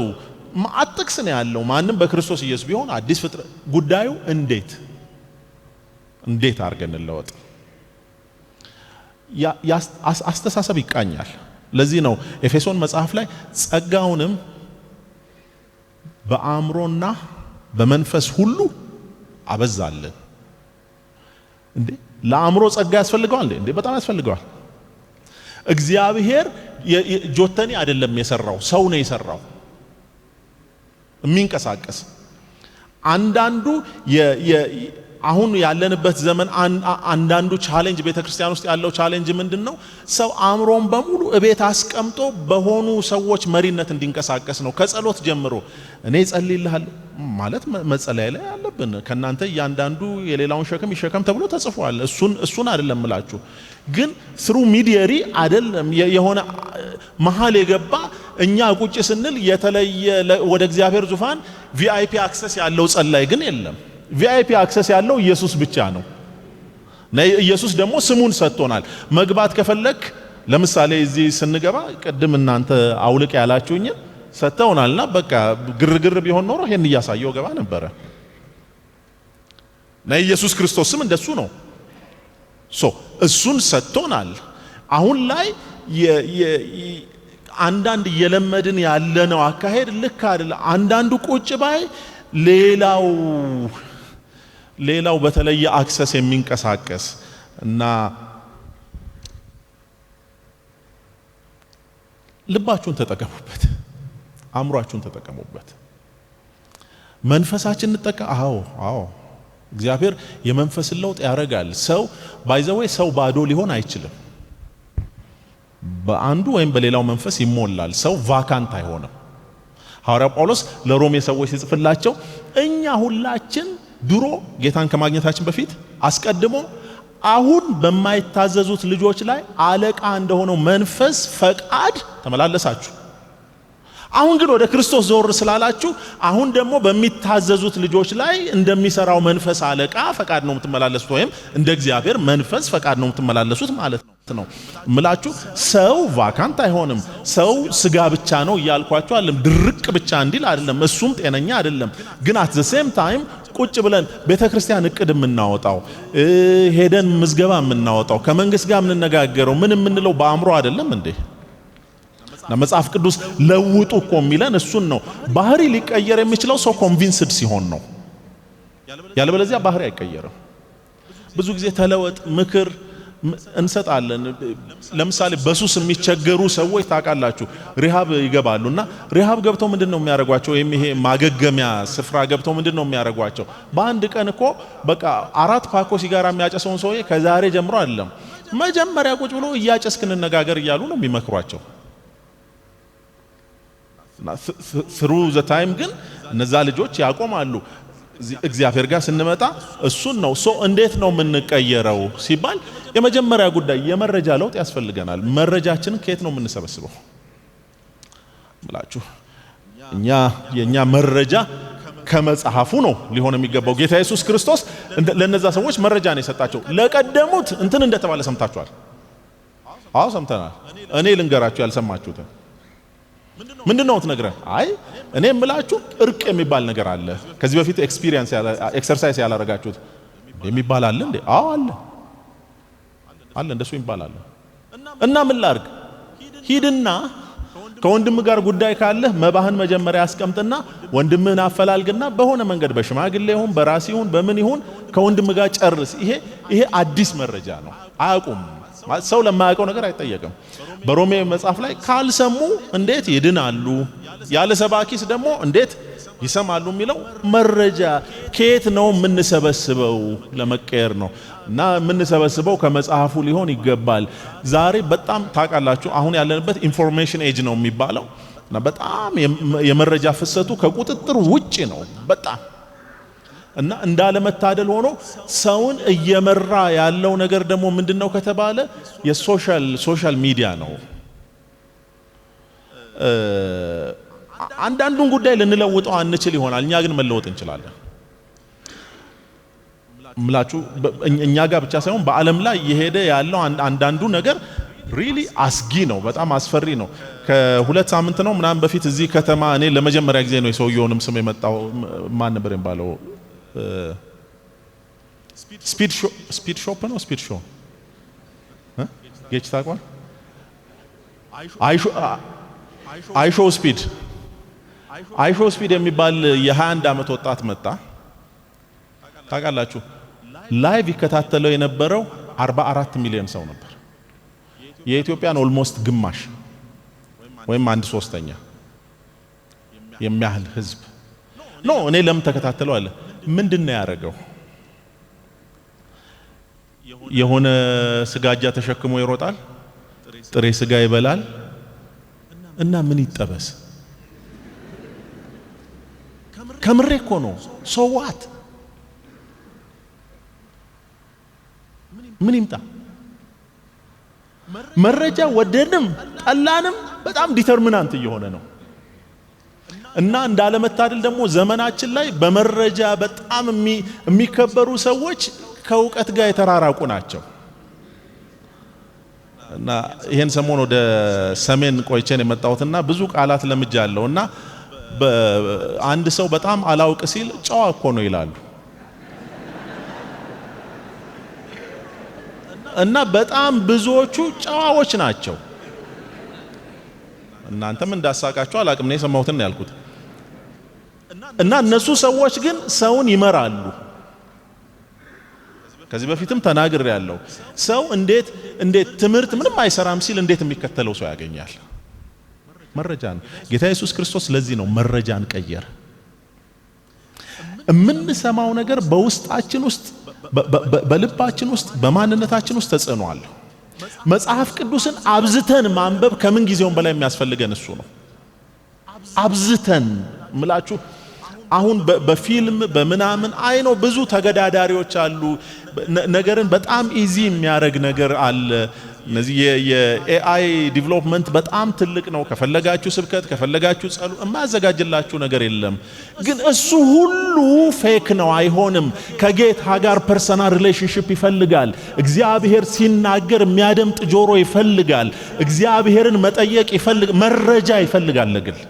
ማጥቅስ ነው ያለው። ማንም በክርስቶስ ኢየሱስ ቢሆን አዲስ ፍጥረት። ጉዳዩ እንዴት አድርገን እንለወጥ? አስተሳሰብ ይቃኛል። ለዚህ ነው ኤፌሶን መጽሐፍ ላይ ጸጋውንም በአእምሮና በመንፈስ ሁሉ አበዛልን። እንዴ ለአእምሮ ጸጋ ያስፈልገዋል እንዴ? በጣም ያስፈልገዋል። እግዚአብሔር ጆተኒ አይደለም የሰራው፣ ሰው ነው የሰራው የሚንቀሳቀስ። አንዳንዱ አሁን ያለንበት ዘመን አንዳንዱ ቻሌንጅ ቤተክርስቲያን ውስጥ ያለው ቻሌንጅ ምንድነው? ሰው አእምሮን በሙሉ እቤት አስቀምጦ በሆኑ ሰዎች መሪነት እንዲንቀሳቀስ ነው። ከጸሎት ጀምሮ እኔ ጸልይልሃለሁ ማለት መጸለይ ላይ ያለብን። ከናንተ እያንዳንዱ የሌላውን ሸክም ይሸከም ተብሎ ተጽፏል። እሱን አይደለም ምላችሁ፣ ግን ስሩ ሚዲየሪ አይደለም የሆነ መሃል የገባ እኛ ቁጭ ስንል የተለየ ወደ እግዚአብሔር ዙፋን ቪአይፒ አክሰስ ያለው ጸላይ ግን የለም። ቪአይፒ አክሰስ ያለው ኢየሱስ ብቻ ነው። ኢየሱስ ደግሞ ስሙን ሰጥቶናል። መግባት ከፈለክ ለምሳሌ እዚህ ስንገባ ቅድም እናንተ አውልቅ ያላችሁኝ ሰጥተውናልና በቃ ግርግር ቢሆን ኖሮ ይሄን እያሳየው ገባ ነበረ። ኢየሱስ ክርስቶስ ስም እንደሱ ነው። እሱን ሰጥቶናል። አሁን ላይ አንዳንድ እየለመድን ያለነው አካሄድ ልክ አይደለ። አንዳንዱ ቁጭ ባይ ሌላው በተለየ አክሰስ የሚንቀሳቀስ እና ልባችሁን ተጠቀሙበት፣ አእምሯችሁን ተጠቀሙበት። መንፈሳችን አዎ እግዚአብሔር የመንፈስን ለውጥ ያደርጋል። ሰው ባይዘዌ ሰው ባዶ ሊሆን አይችልም። በአንዱ ወይም በሌላው መንፈስ ይሞላል። ሰው ቫካንት አይሆንም። ሐዋርያው ጳውሎስ ለሮሜ ሰዎች ሲጽፍላቸው እኛ ሁላችን ድሮ ጌታን ከማግኘታችን በፊት አስቀድሞ አሁን በማይታዘዙት ልጆች ላይ አለቃ እንደሆነው መንፈስ ፈቃድ ተመላለሳችሁ። አሁን ግን ወደ ክርስቶስ ዞር ስላላችሁ አሁን ደግሞ በሚታዘዙት ልጆች ላይ እንደሚሰራው መንፈስ አለቃ ፈቃድ ነው የምትመላለሱት፣ ወይም እንደ እግዚአብሔር መንፈስ ፈቃድ ነው የምትመላለሱት ማለት ነው ምላችሁ። ሰው ቫካንት አይሆንም። ሰው ስጋ ብቻ ነው እያልኳችሁ አይደለም፣ ድርቅ ብቻ እንዲል አይደለም፣ እሱም ጤነኛ አይደለም። ግን አት ዘ ሴም ታይም ቁጭ ብለን ቤተክርስቲያን እቅድ የምናወጣው ሄደን ምዝገባ የምናወጣው ከመንግስት ጋር የምንነጋገረው ምን የምንለው በአእምሮ አይደለም እንዴ? መጽሐፍ ቅዱስ ለውጡ እኮ የሚለን እሱን ነው። ባህሪ ሊቀየር የሚችለው ሰው ኮንቪንስድ ሲሆን ነው። ያለበለዚያ ባህሪ አይቀየርም። ብዙ ጊዜ ተለወጥ ምክር እንሰጣለን። ለምሳሌ በሱስ የሚቸገሩ ሰዎች ታውቃላችሁ ሪሃብ ይገባሉና ሪሃብ ገብተው ምንድነው የሚያደርጓቸው? ወይም ይሄ ማገገሚያ ስፍራ ገብተው ምንድነው የሚያደርጓቸው? በአንድ ቀን እኮ በቃ 4 ፓኮ ሲጋራ የሚያጨሰውን ሰውዬ ከዛሬ ጀምሮ አይደለም መጀመሪያ ቁጭ ብሎ እያጨስክ እንነጋገር እያሉ ነው የሚመክሯቸው። ስሩ ዘ ታይም ግን እነዛ ልጆች ያቆማሉ። እግዚአብሔር ጋር ስንመጣ እሱን ነው። እንዴት ነው የምንቀየረው ሲባል የመጀመሪያ ጉዳይ የመረጃ ለውጥ ያስፈልገናል። መረጃችንን ከየት ነው የምንሰበስበው ብላችሁ የኛ መረጃ ከመጽሐፉ ነው ሊሆን የሚገባው። ጌታ ኢየሱስ ክርስቶስ ለነዛ ሰዎች መረጃ ነው የሰጣቸው። ለቀደሙት እንትን እንደተባለ ሰምታችኋል። አዎ ሰምተናል። እኔ ልንገራችሁ ያልሰማችሁት ምንድነው ትነግረን? አይ እኔ የምላችሁ እርቅ የሚባል ነገር አለ። ከዚህ በፊት ኤክሰርሳይዝ ያላረጋችሁት የሚባል አለ እንዴ? አዎ አለ እንደሱ ይባላል። እና ምን ላርግ? ሂድና ከወንድም ጋር ጉዳይ ካለ መባህን መጀመሪያ ያስቀምጥና ወንድምህን አፈላልግና በሆነ መንገድ በሽማግሌ ይሁን በራስ ይሁን በምን ይሁን ከወንድም ጋር ጨርስ። ይሄ አዲስ መረጃ ነው። አያውቁም። ሰው ለማያውቀው ነገር አይጠየቅም። በሮሜ መጽሐፍ ላይ ካልሰሙ እንዴት ይድናሉ፣ ያለ ሰባኪስ ደግሞ እንዴት ይሰማሉ የሚለው መረጃ ከየት ነው የምንሰበስበው? ለመቀየር ነው። እና የምንሰበስበው ከመጽሐፉ ሊሆን ይገባል። ዛሬ በጣም ታውቃላችሁ አሁን ያለንበት ኢንፎርሜሽን ኤጅ ነው የሚባለው እና በጣም የመረጃ ፍሰቱ ከቁጥጥር ውጪ ነው በጣም እና እንዳለመታደል ሆኖ ሰውን እየመራ ያለው ነገር ደግሞ ምንድነው ከተባለ የሶሻል ሚዲያ ነው። አንዳንዱን ጉዳይ ልንለውጠው አንችል ይሆናል፣ እኛ ግን መለወጥ እንችላለን። ምላችሁ እኛ ጋር ብቻ ሳይሆን በዓለም ላይ የሄደ ያለው አንዳንዱ ነገር ሪሊ አስጊ ነው፣ በጣም አስፈሪ ነው። ከሁለት ሳምንት ነው ምናምን በፊት እዚህ ከተማ እኔ ለመጀመሪያ ጊዜ ነው የሰውየውንም ስም የመጣው ማን ነበር የሚባለው? ስፒድ ሾፕ ነው ስፒድ ሾው ጌች ታውቋል? አይሾ ስፒድ የሚባል የ21 ዓመት ወጣት መጣ። ታውቃላችሁ ላይቭ ይከታተለው የነበረው 44 ሚሊዮን ሰው ነበር። የኢትዮጵያን ኦልሞስት ግማሽ ወይም 1/3 የሚያህል ህዝብ ነው። እኔ ለምን ተከታተለው አለ። ምንድነው ያደረገው? የሆነ ስጋጃ ተሸክሞ ይሮጣል፣ ጥሬ ስጋ ይበላል እና ምን ይጠበስ? ከምሬ እኮ ነው። ሶዋት ምን ይምጣ? መረጃ ወደድንም ጠላንም በጣም ዲተርሚናንት እየሆነ ነው። እና እንዳለመታደል ደግሞ ዘመናችን ላይ በመረጃ በጣም የሚከበሩ ሰዎች ከእውቀት ጋር የተራራቁ ናቸው። እና ይሄን ሰሞን ወደ ሰሜን ቆይቼን የመጣሁትና ብዙ ቃላት ለምጃለሁ እና አንድ ሰው በጣም አላውቅ ሲል ጨዋ እኮ ነው ይላሉ። እና በጣም ብዙዎቹ ጨዋዎች ናቸው። እናንተም እንዳሳቃችሁ አላቅም ነው የሰማሁትን ያልኩት። እና እነሱ ሰዎች ግን ሰውን ይመራሉ። ከዚህ በፊትም ተናግሬ ያለው ሰው እንዴት ትምህርት ምንም አይሰራም ሲል እንዴት የሚከተለው ሰው ያገኛል? መረጃን። ጌታ ኢየሱስ ክርስቶስ ለዚህ ነው መረጃን ቀየረ። የምንሰማው ነገር በውስጣችን ውስጥ በልባችን ውስጥ በማንነታችን ውስጥ ተጽዕኖ አለው። መጽሐፍ ቅዱስን አብዝተን ማንበብ ከምን ጊዜውም በላይ የሚያስፈልገን እሱ ነው። አብዝተን ምላችሁ አሁን በፊልም በምናምን አይኖ ብዙ ተገዳዳሪዎች አሉ። ነገርን በጣም ኢዚ የሚያደርግ ነገር አለ። እነዚህ የኤአይ ዲቨሎፕመንት በጣም ትልቅ ነው። ከፈለጋችሁ ስብከት ከፈለጋችሁ ጸሎት የማያዘጋጅላችሁ ነገር የለም። ግን እሱ ሁሉ ፌክ ነው፣ አይሆንም። ከጌታ ጋር ፐርሰናል ሪሌሽንሺፕ ይፈልጋል። እግዚአብሔር ሲናገር የሚያደምጥ ጆሮ ይፈልጋል። እግዚአብሔርን መጠየቅ መረጃ ይፈልጋል። ለግል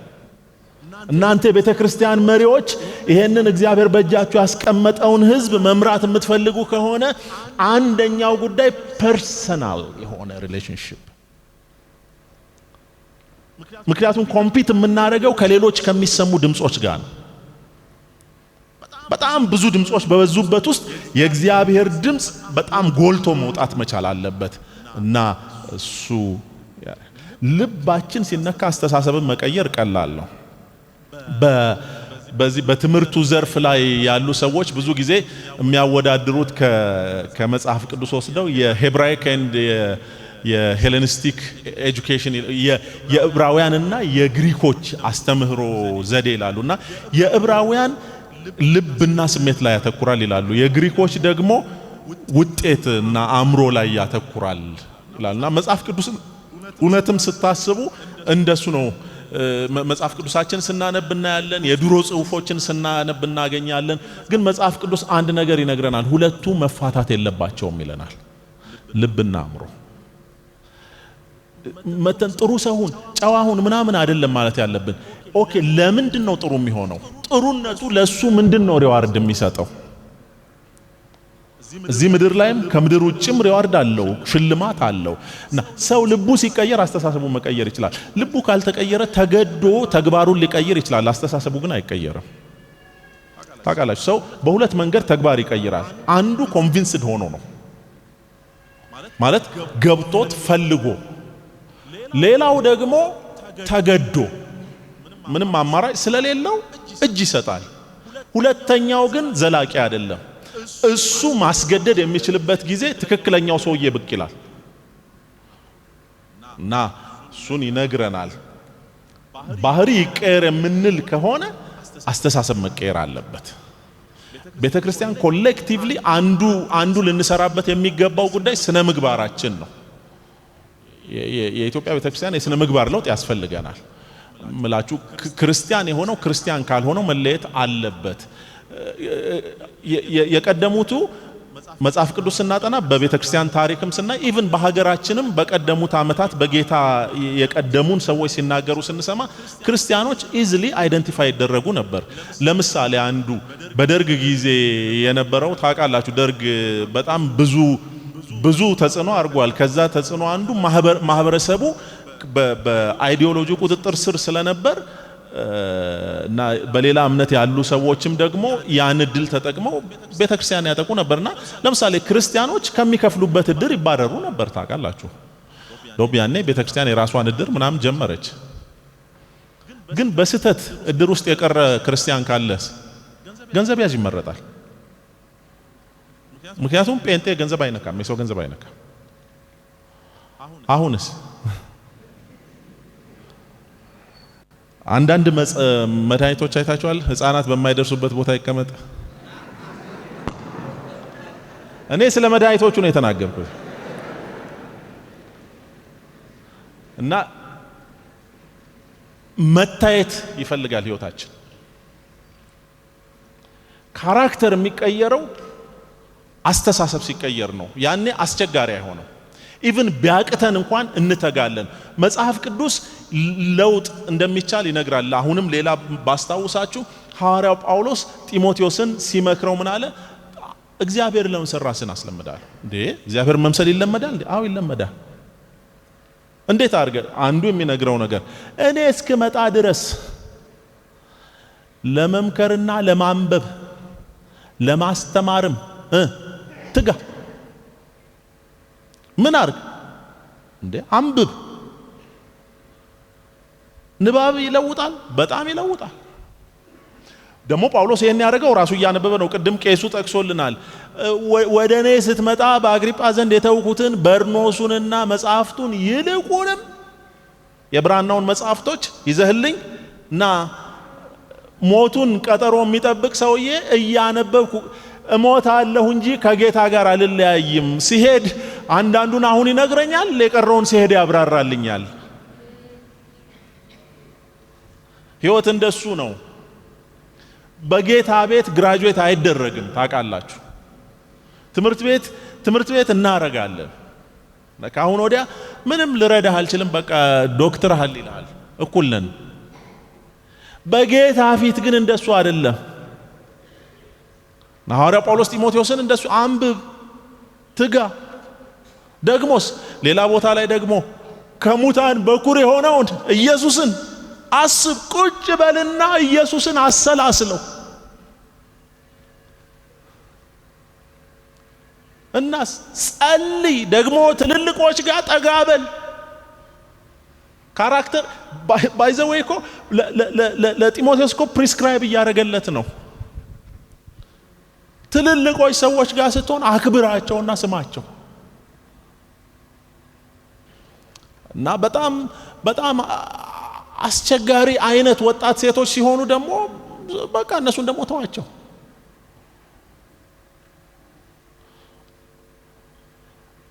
እናንተ ቤተ ክርስቲያን መሪዎች ይሄንን እግዚአብሔር በእጃችሁ ያስቀመጠውን ህዝብ መምራት የምትፈልጉ ከሆነ አንደኛው ጉዳይ ፐርሰናል የሆነ ሪሌሽንሺፕ። ምክንያቱም ኮምፒት የምናደርገው ከሌሎች ከሚሰሙ ድምጾች ጋር ነው። በጣም ብዙ ድምጾች በበዙበት ውስጥ የእግዚአብሔር ድምጽ በጣም ጎልቶ መውጣት መቻል አለበት እና እሱ ልባችን ሲነካ አስተሳሰብን መቀየር ቀላል ነው። በዚህ በትምህርቱ ዘርፍ ላይ ያሉ ሰዎች ብዙ ጊዜ የሚያወዳድሩት ከመጽሐፍ ቅዱስ ወስደው የሄብራይክ ኤንድ የሄሌኒስቲክ ኤጁኬሽን የዕብራውያንና የግሪኮች አስተምህሮ ዘዴ ይላሉና የዕብራውያን ልብና ስሜት ላይ ያተኩራል ይላሉ። የግሪኮች ደግሞ ውጤትና አእምሮ ላይ ያተኩራል ይላልና መጽሐፍ ቅዱስን እውነትም ስታስቡ እንደሱ ነው። መጽሐፍ ቅዱሳችን ስናነብ እናያለን፣ የድሮ ጽሑፎችን ስናነብ እናገኛለን። ግን መጽሐፍ ቅዱስ አንድ ነገር ይነግረናል፣ ሁለቱ መፋታት የለባቸውም ይለናል። ልብና አእምሮ መተን ጥሩ ሰውን ጨዋሁን ምናምን አይደለም ማለት ያለብን። ኦኬ ለምንድን ነው ጥሩ የሚሆነው? ጥሩነቱ ለሱ ምንድነው ሪዋርድ የሚሰጠው? እዚህ ምድር ላይም ከምድር ውጭም ሪዋርድ አለው፣ ሽልማት አለው። እና ሰው ልቡ ሲቀየር አስተሳሰቡን መቀየር ይችላል። ልቡ ካልተቀየረ ተገዶ ተግባሩን ሊቀይር ይችላል፣ አስተሳሰቡ ግን አይቀየርም። ታውቃላችሁ፣ ሰው በሁለት መንገድ ተግባር ይቀይራል። አንዱ ኮንቪንስድ ሆኖ ነው ማለት ገብቶት ፈልጎ፣ ሌላው ደግሞ ተገዶ ምንም አማራጭ ስለሌለው እጅ ይሰጣል። ሁለተኛው ግን ዘላቂ አይደለም። እሱ ማስገደድ የሚችልበት ጊዜ ትክክለኛው ሰውዬ ብቅ ይላል እና እሱን ይነግረናል። ባህሪ ይቀየር የምንል ከሆነ አስተሳሰብ መቀየር አለበት። ቤተክርስቲያን ኮሌክቲቭሊ አንዱ ልንሰራበት የሚገባው ጉዳይ ስነ ምግባራችን ነው። የኢትዮጵያ ቤተክርስቲያን የስነ ምግባር ለውጥ ያስፈልገናል። ምላችሁ ክርስቲያን የሆነው ክርስቲያን ካልሆነው መለየት አለበት። የቀደሙቱ መጽሐፍ ቅዱስ ስናጠና በቤተክርስቲያን ታሪክም ስናይ ኢቭን በሀገራችንም በቀደሙት ዓመታት በጌታ የቀደሙን ሰዎች ሲናገሩ ስንሰማ ክርስቲያኖች ኢዝሊ አይደንቲፋይ ይደረጉ ነበር። ለምሳሌ አንዱ በደርግ ጊዜ የነበረው ታውቃላችሁ፣ ደርግ በጣም ብዙ ተጽዕኖ አድርጓል። ከዛ ተጽዕኖ አንዱ ማህበረሰቡ በአይዲዮሎጂ ቁጥጥር ስር ስለነበር እና በሌላ እምነት ያሉ ሰዎችም ደግሞ ያን እድል ተጠቅመው ቤተክርስቲያን ያጠቁ ነበርና ለምሳሌ ክርስቲያኖች ከሚከፍሉበት እድር ይባረሩ ነበር። ታውቃላችሁ፣ ዶቢያኔ ቤተክርስቲያን የራሷን እድር ምናምን ጀመረች። ግን በስተት እድር ውስጥ የቀረ ክርስቲያን ካለስ ገንዘብ ያዥ ይመረጣል። ምክንያቱም ጴንጤ ገንዘብ አይነካም፣ የሰው ገንዘብ አይነካም። አሁንስ አንዳንድ መድኃኒቶች አይታችኋል። ህፃናት በማይደርሱበት ቦታ ይቀመጥ። እኔ ስለ መድኃኒቶቹ ነው የተናገርኩት። እና መታየት ይፈልጋል ህይወታችን። ካራክተር የሚቀየረው አስተሳሰብ ሲቀየር ነው። ያኔ አስቸጋሪ አይሆንም። ኢቭን ቢያቅተን እንኳን እንተጋለን። መጽሐፍ ቅዱስ ለውጥ እንደሚቻል ይነግራል። አሁንም ሌላ ባስታውሳችሁ ሐዋርያው ጳውሎስ ጢሞቴዎስን ሲመክረው ምን አለ? እግዚአብሔር ለምን ራስን አስለምዳል እንዴ? እግዚአብሔር መምሰል ይለመዳል እንዴ? አዎ ይለመዳል። እንዴት አድርገ? አንዱ የሚነግረው ነገር እኔ እስክመጣ ድረስ ለመምከርና ለማንበብ ለማስተማርም ትጋ። ምን አርግ እንዴ? አንብብ። ንባብ ይለውጣል፣ በጣም ይለውጣል። ደግሞ ጳውሎስ ይሄን ያደረገው ራሱ እያነበበ ነው። ቅድም ቄሱ ጠቅሶልናል። ወደኔ ስትመጣ በአግሪጳ ዘንድ የተውኩትን በርኖሱንና መጽሐፍቱን ይልቁንም የብራናውን መጽሐፍቶች ይዘህልኝ እና ሞቱን ቀጠሮ የሚጠብቅ ሰውዬ እያነበብኩ እሞታለሁ እንጂ ከጌታ ጋር አልለያይም። ሲሄድ አንዳንዱን አሁን ይነግረኛል፣ የቀረውን ሲሄድ ያብራራልኛል። ህይወት እንደሱ ነው። በጌታ ቤት ግራጁዌት አይደረግም። ታውቃላችሁ፣ ትምህርት ቤት እናረጋለን። ከአሁን ወዲያ ምንም ልረዳህ አልችልም፣ በቃ ዶክተር አህል ይልሃል፣ እኩል ነን። በጌታ ፊት ግን እንደሱ አይደለም። ሐዋርያው ጳውሎስ ጢሞቴዎስን እንደሱ አንብብ፣ ትጋ። ደግሞስ ሌላ ቦታ ላይ ደግሞ ከሙታን በኩር የሆነውን ኢየሱስን አስብ፣ ቁጭ በልና ኢየሱስን አሰላስለው እና ጸልይ። ደግሞ ትልልቆች ጋር ጠጋበል። ካራክተር ባይዘዌይ እኮ ለጢሞቴዎስ እኮ ፕሪስክራይብ እያደረገለት ነው። ትልልቆች ሰዎች ጋር ስትሆን አክብራቸውና ስማቸው። እና በጣም አስቸጋሪ አይነት ወጣት ሴቶች ሲሆኑ ደግሞ በቃ እነሱን ደግሞ ተዋቸው።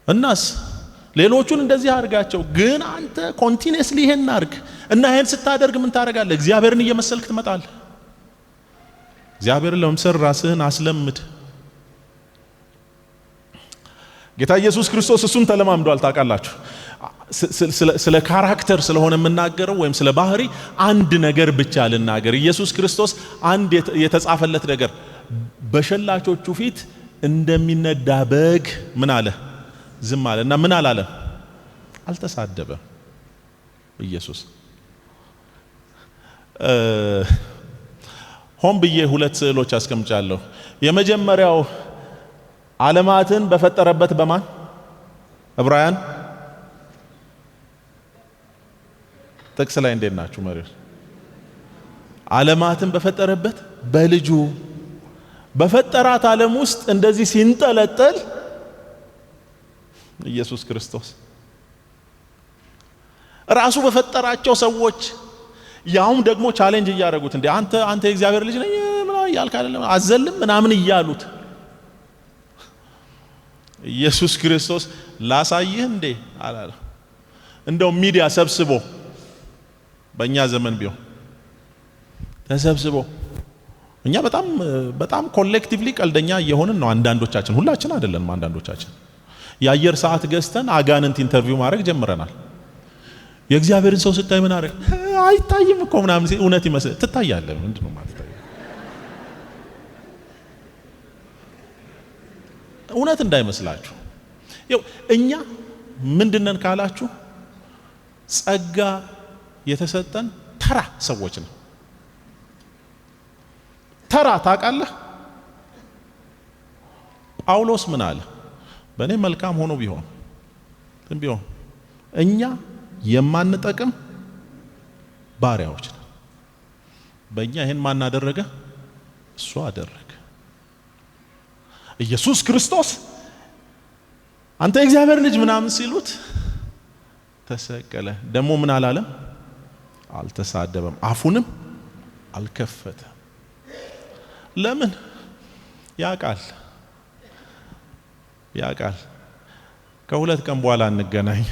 እናስ ሌሎቹን እንደዚህ አድርጋቸው፣ ግን አንተ ኮንቲኒየስሊ ይሄን አድርግ እና ይሄን ስታደርግ ምን ታደርጋለህ? እግዚአብሔርን እየመሰልክ ትመጣለህ። እግዚአብሔርን ለመምሰል ራስህን አስለምድ። ጌታ ኢየሱስ ክርስቶስ እሱን ተለማምዷል። ታውቃላችሁ፣ ስለ ካራክተር ስለሆነ የምናገረው ወይም ስለ ባህሪ አንድ ነገር ብቻ ልናገር። ኢየሱስ ክርስቶስ አንድ የተጻፈለት ነገር በሸላቾቹ ፊት እንደሚነዳ በግ ምን አለ? ዝም አለ። እና ምን አላለ? አልተሳደበም። ኢየሱስ ሆን ብዬ ሁለት ስዕሎች አስቀምጫለሁ። የመጀመሪያው ዓለማትን በፈጠረበት በማን? ዕብራውያን ጥቅስ ላይ እንዴት ናችሁ መሪዎች? ዓለማትን በፈጠረበት በልጁ በፈጠራት ዓለም ውስጥ እንደዚህ ሲንጠለጠል ኢየሱስ ክርስቶስ ራሱ በፈጠራቸው ሰዎች ያውም ደግሞ ቻሌንጅ እያደረጉት እንዴ አንተ የእግዚአብሔር ልጅ ነህ ምናምን ያልክ አይደለም አዘልም ምናምን እያሉት ኢየሱስ ክርስቶስ ላሳይህ እንዴ አላለ። እንደው ሚዲያ ሰብስቦ በእኛ ዘመን ቢሆን ተሰብስቦ እኛ በጣም ኮሌክቲቭሊ ቀልደኛ እየሆንን ነው። አንዳንዶቻችን፣ ሁላችን አይደለንም። አንዳንዶቻችን የአየር ሰዓት ገዝተን አጋንንት ኢንተርቪው ማድረግ ጀምረናል። የእግዚአብሔርን ሰው ስታይ ምን አረግ አይታይም እኮ ምናምን ሲል እውነት ይመስል ትታያለህ። ምንድነው ማለት ነው? እውነት እንዳይመስላችሁ። ይኸው እኛ ምንድነን ካላችሁ ጸጋ የተሰጠን ተራ ሰዎች ነው። ተራ ታውቃለህ። ጳውሎስ ምን አለ? በእኔ መልካም ሆኖ ቢሆን እኛ የማንጠቅም ባሪያዎች ነን። በእኛ ይሄን ማን አደረገ? እሱ አደረገ። ኢየሱስ ክርስቶስ አንተ የእግዚአብሔር ልጅ ምናምን ሲሉት ተሰቀለ። ደግሞ ምን አላለም? አልተሳደበም፣ አፉንም አልከፈተም። ለምን? ያውቃል። ከሁለት ቀን በኋላ እንገናኝ።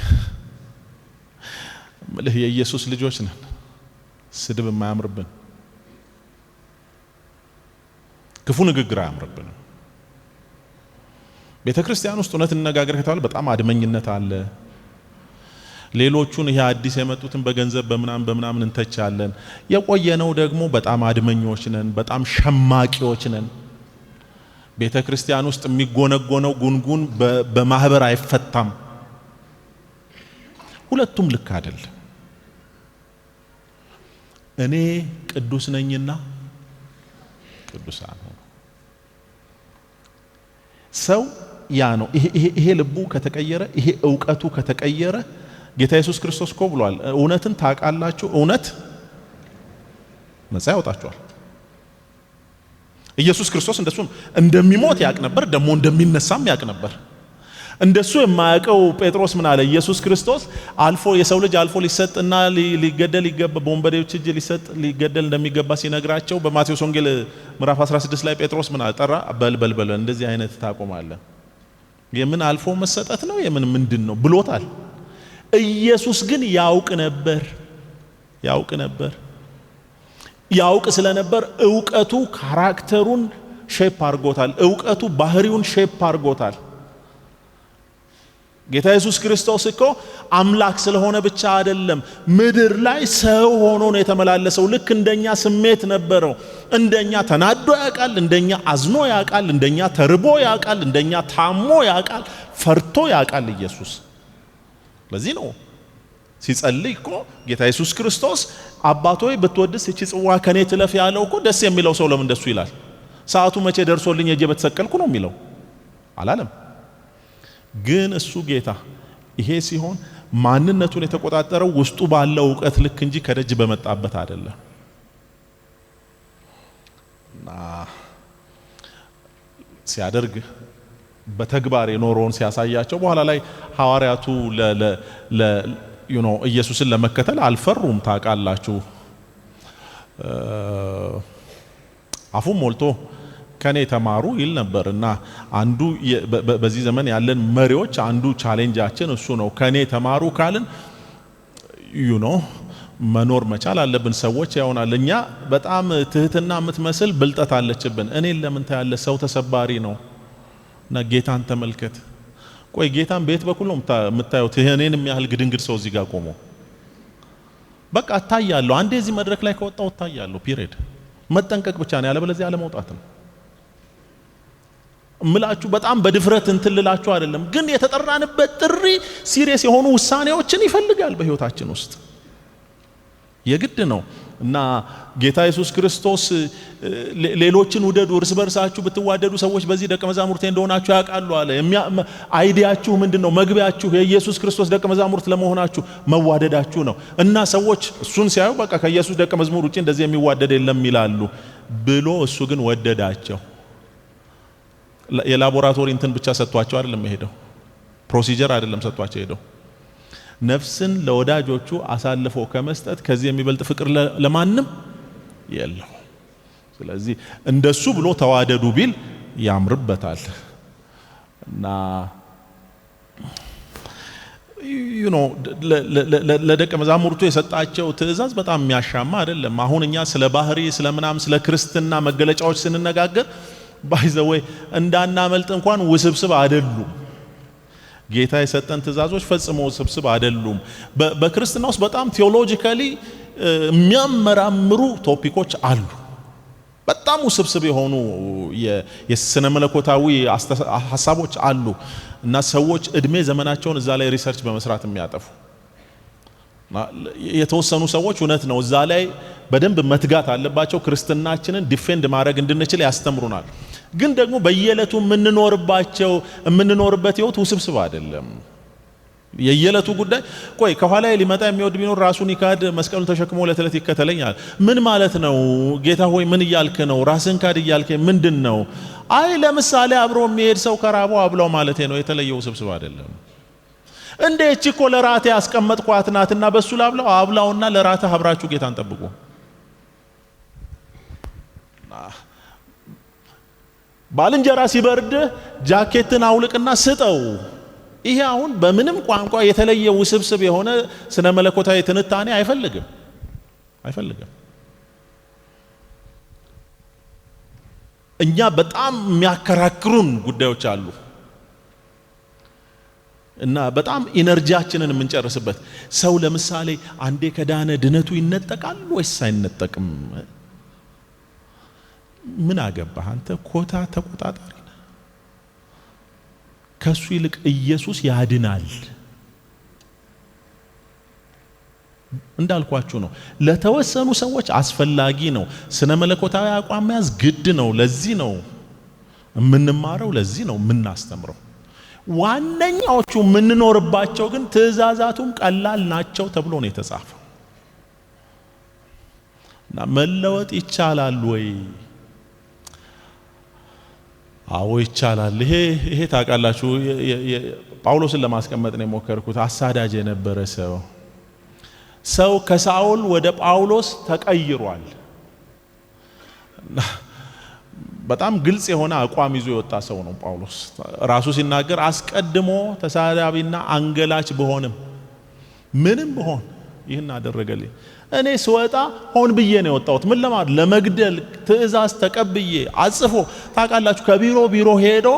የኢየሱስ ልጆች ነን። ስድብ የማያምርብን፣ ክፉ ንግግር አያምርብን። ቤተ ክርስቲያን ውስጥ እውነት እንነጋገር ከተባለ በጣም አድመኝነት አለ። ሌሎቹን ይሄ አዲስ የመጡትን በገንዘብ በምናምን እንተቻለን። የቆየነው ደግሞ በጣም አድመኞች ነን፣ በጣም ሸማቂዎች ነን። ቤተ ክርስቲያን ውስጥ የሚጎነጎነው ጉንጉን በማህበር አይፈታም። ሁለቱም ልክ አይደለም። እኔ ቅዱስ ነኝና ቅዱሳን ሁኑ። ሰው ያ ነው። ይሄ ልቡ ከተቀየረ፣ ይሄ ዕውቀቱ ከተቀየረ ጌታ ኢየሱስ ክርስቶስ እኮ ብሏል፣ እውነትን ታውቃላችሁ፣ እውነት ነፃ ያወጣችኋል። ኢየሱስ ክርስቶስ እንደሱ እንደሚሞት ያውቅ ነበር፣ ደግሞ እንደሚነሳም ያውቅ ነበር። እንደሱ የማያውቀው ጴጥሮስ ምን አለ? ኢየሱስ ክርስቶስ የሰው ልጅ አልፎ ሊሰጥና ሊገደል ይገባ በወንበዴዎች እጅ ሊገደል እንደሚገባ ሲነግራቸው በማቴዎስ ወንጌል ምዕራፍ 16 ላይ ጴጥሮስ ምን አለ? ጠራ። በል እንደዚህ አይነት ታቆማለህ። የምን አልፎ መሰጠት ነው? የምን ምንድን ነው ብሎታል። ኢየሱስ ግን ያውቅ ነበር። ያውቅ ስለነበር ዕውቀቱ ካራክተሩን ሼፕ አድርጎታል። ዕውቀቱ ባህሪውን ሼፕ አድርጎታል። ጌታ ኢየሱስ ክርስቶስ እኮ አምላክ ስለሆነ ብቻ አይደለም፣ ምድር ላይ ሰው ሆኖ ነው የተመላለሰው። ልክ እንደኛ ስሜት ነበረው። እንደኛ ተናዶ ያውቃል፣ እንደኛ አዝኖ ያውቃል፣ እንደኛ ተርቦ ያውቃል፣ እንደኛ ታሞ ያውቃል፣ ፈርቶ ያውቃል ኢየሱስ። ለዚህ ነው ሲጸልይ እኮ ጌታ ኢየሱስ ክርስቶስ አባቶይ ብትወድስ እቺ ጽዋ ከኔ ትለፍ ያለው እኮ ደስ የሚለው ሰው ለምን እንደሱ ይላል? ሰዓቱ መቼ ደርሶልኝ እጄ በተሰቀልኩ ነው የሚለው አላለም። ግን እሱ ጌታ ይሄ ሲሆን ማንነቱን የተቆጣጠረው ውስጡ ባለው ዕውቀት ልክ እንጂ ከደጅ በመጣበት አይደለም። እና ሲያደርግ በተግባር የኖረውን ሲያሳያቸው በኋላ ላይ ሐዋርያቱ ኢየሱስን ለመከተል አልፈሩም። ታውቃላችሁ፣ አፉን ሞልቶ ከኔ ተማሩ ይል ነበርና አንዱ በዚህ ዘመን ያለን መሪዎች አንዱ ቻሌንጃችን እሱ ነው። ከኔ ተማሩ ካልን መኖር መቻል አለብን። ሰዎች ያውናል እኛ በጣም ትህትና የምትመስል ብልጠት አለችብን። እኔን ለምን ታያለ? ሰው ተሰባሪ ነው እና ጌታን ተመልከት። ቆይ ጌታን በየት በኩል ነው የምታዩት? እኔን የሚያህል ግድንግድ ሰው እዚህ ጋር ቆሞ በቃ እታያለሁ። አንዴ እዚህ መድረክ ላይ ከወጣው እታያለሁ። ፒሪድ። መጠንቀቅ ብቻ ነው፣ ያለበለዚያ አለመውጣት ነው። እምላችሁ በጣም በድፍረት እንትልላችሁ አይደለም፣ ግን የተጠራንበት ጥሪ ሲሪየስ የሆኑ ውሳኔዎችን ይፈልጋል በህይወታችን ውስጥ የግድ ነው። እና ጌታ ኢየሱስ ክርስቶስ ሌሎችን ውደዱ፣ እርስ በርሳችሁ ብትዋደዱ ሰዎች በዚህ ደቀ መዛሙርቴ እንደሆናችሁ ያውቃሉ አለ። አይዲያችሁ ምንድነው? መግቢያችሁ የኢየሱስ ክርስቶስ ደቀ መዛሙርት ለመሆናችሁ መዋደዳችሁ ነው። እና ሰዎች እሱን ሲያዩ በቃ ከኢየሱስ ደቀ መዝሙር ውጪ እንደዚህ የሚዋደድ የለም ይላሉ ብሎ እሱ ግን ወደዳቸው። የላቦራቶሪ እንትን ብቻ ሰጥቷቸው አይደለም ሄደው፣ ፕሮሲጀር አይደለም ሰጥቷቸው ሄደው፣ ነፍስን ለወዳጆቹ አሳልፎ ከመስጠት ከዚህ የሚበልጥ ፍቅር ለማንም የለው። ስለዚህ እንደሱ ብሎ ተዋደዱ ቢል ያምርበታል። እና ለደቀ መዛሙርቱ የሰጣቸው ትእዛዝ በጣም የሚያሻማ አይደለም። አሁን እኛ ስለ ባህሪ ስለምናም ስለ ክርስትና መገለጫዎች ስንነጋገር ባይዘወይ እንዳናመልጥ እንኳን ውስብስብ አይደሉም። ጌታ የሰጠን ትእዛዞች ፈጽሞ ውስብስብ አይደሉም። በክርስትና ውስጥ በጣም ቴዎሎጂካሊ የሚያመራምሩ ቶፒኮች አሉ። በጣም ውስብስብ የሆኑ የስነ መለኮታዊ ሐሳቦች አሉ እና ሰዎች እድሜ ዘመናቸውን እዛ ላይ ሪሰርች በመስራት የሚያጠፉ የተወሰኑ ሰዎች እውነት ነው እዛ ላይ በደንብ መትጋት አለባቸው። ክርስትናችንን ዲፌንድ ማድረግ እንድንችል ያስተምሩናል። ግን ደግሞ በየዕለቱ የምንኖርበት ህይወት ውስብስብ አይደለም። የየዕለቱ ጉዳይ ቆይ ከኋላ ሊመጣ የሚወድ ቢኖር ራሱን ይካድ መስቀሉን ተሸክሞ ለተለት ይከተለኛል። ምን ማለት ነው? ጌታ ሆይ ምን እያልክ ነው? ራስን ካድ እያልክ ምንድነው? አይ ለምሳሌ አብሮ የሚሄድ ሰው ከራበው አብላው ማለት ነው። የተለየ ውስብስብ አይደለም። እንዴ እቺ እኮ ለራቴ ያስቀመጥኳት ናትና በሱ ላብላው አብላውና ለራቴ አብራችሁ ጌታን ጠብቁ። ባልንጀራ ሲበርድ ጃኬትን አውልቅና ስጠው። ይሄ አሁን በምንም ቋንቋ የተለየ ውስብስብ የሆነ ስነ መለኮታዊ ትንታኔ አይፈልግም። እኛ በጣም የሚያከራክሩን ጉዳዮች አሉ እና በጣም ኢነርጂያችንን የምንጨርስበት ሰው ለምሳሌ አንዴ ከዳነ ድነቱ ይነጠቃል ወይስ አይነጠቅም? ምን አገባህ አንተ? ኮታ ተቆጣጣሪ ነህ። ከሱ ይልቅ ኢየሱስ ያድናል። እንዳልኳችሁ ነው። ለተወሰኑ ሰዎች አስፈላጊ ነው። ስነ መለኮታዊ አቋም መያዝ ግድ ነው። ለዚህ ነው የምንማረው፣ ለዚህ ነው የምናስተምረው። ዋነኛዎቹ የምንኖርባቸው ግን ትእዛዛቱም ቀላል ናቸው ተብሎ ነው የተጻፈው። እና መለወጥ ይቻላል ወይ? አዎ ይቻላል። ይሄ ታውቃላችሁ ጳውሎስን ለማስቀመጥ ነው የሞከርኩት። አሳዳጅ የነበረ ሰው ከሳኦል ወደ ጳውሎስ ተቀይሯል። በጣም ግልጽ የሆነ አቋም ይዞ የወጣ ሰው ነው ጳውሎስ። ራሱ ሲናገር አስቀድሞ ተሳዳቢና አንገላች ምንም ብሆን ይህን አደረገልኝ። እኔ ስወጣ ሆን ብዬ ነው የወጣሁት። ምን ለማድረግ? ለመግደል ትእዛዝ ተቀብዬ አጽፎ ታውቃላችሁ። ከቢሮ ሄዶ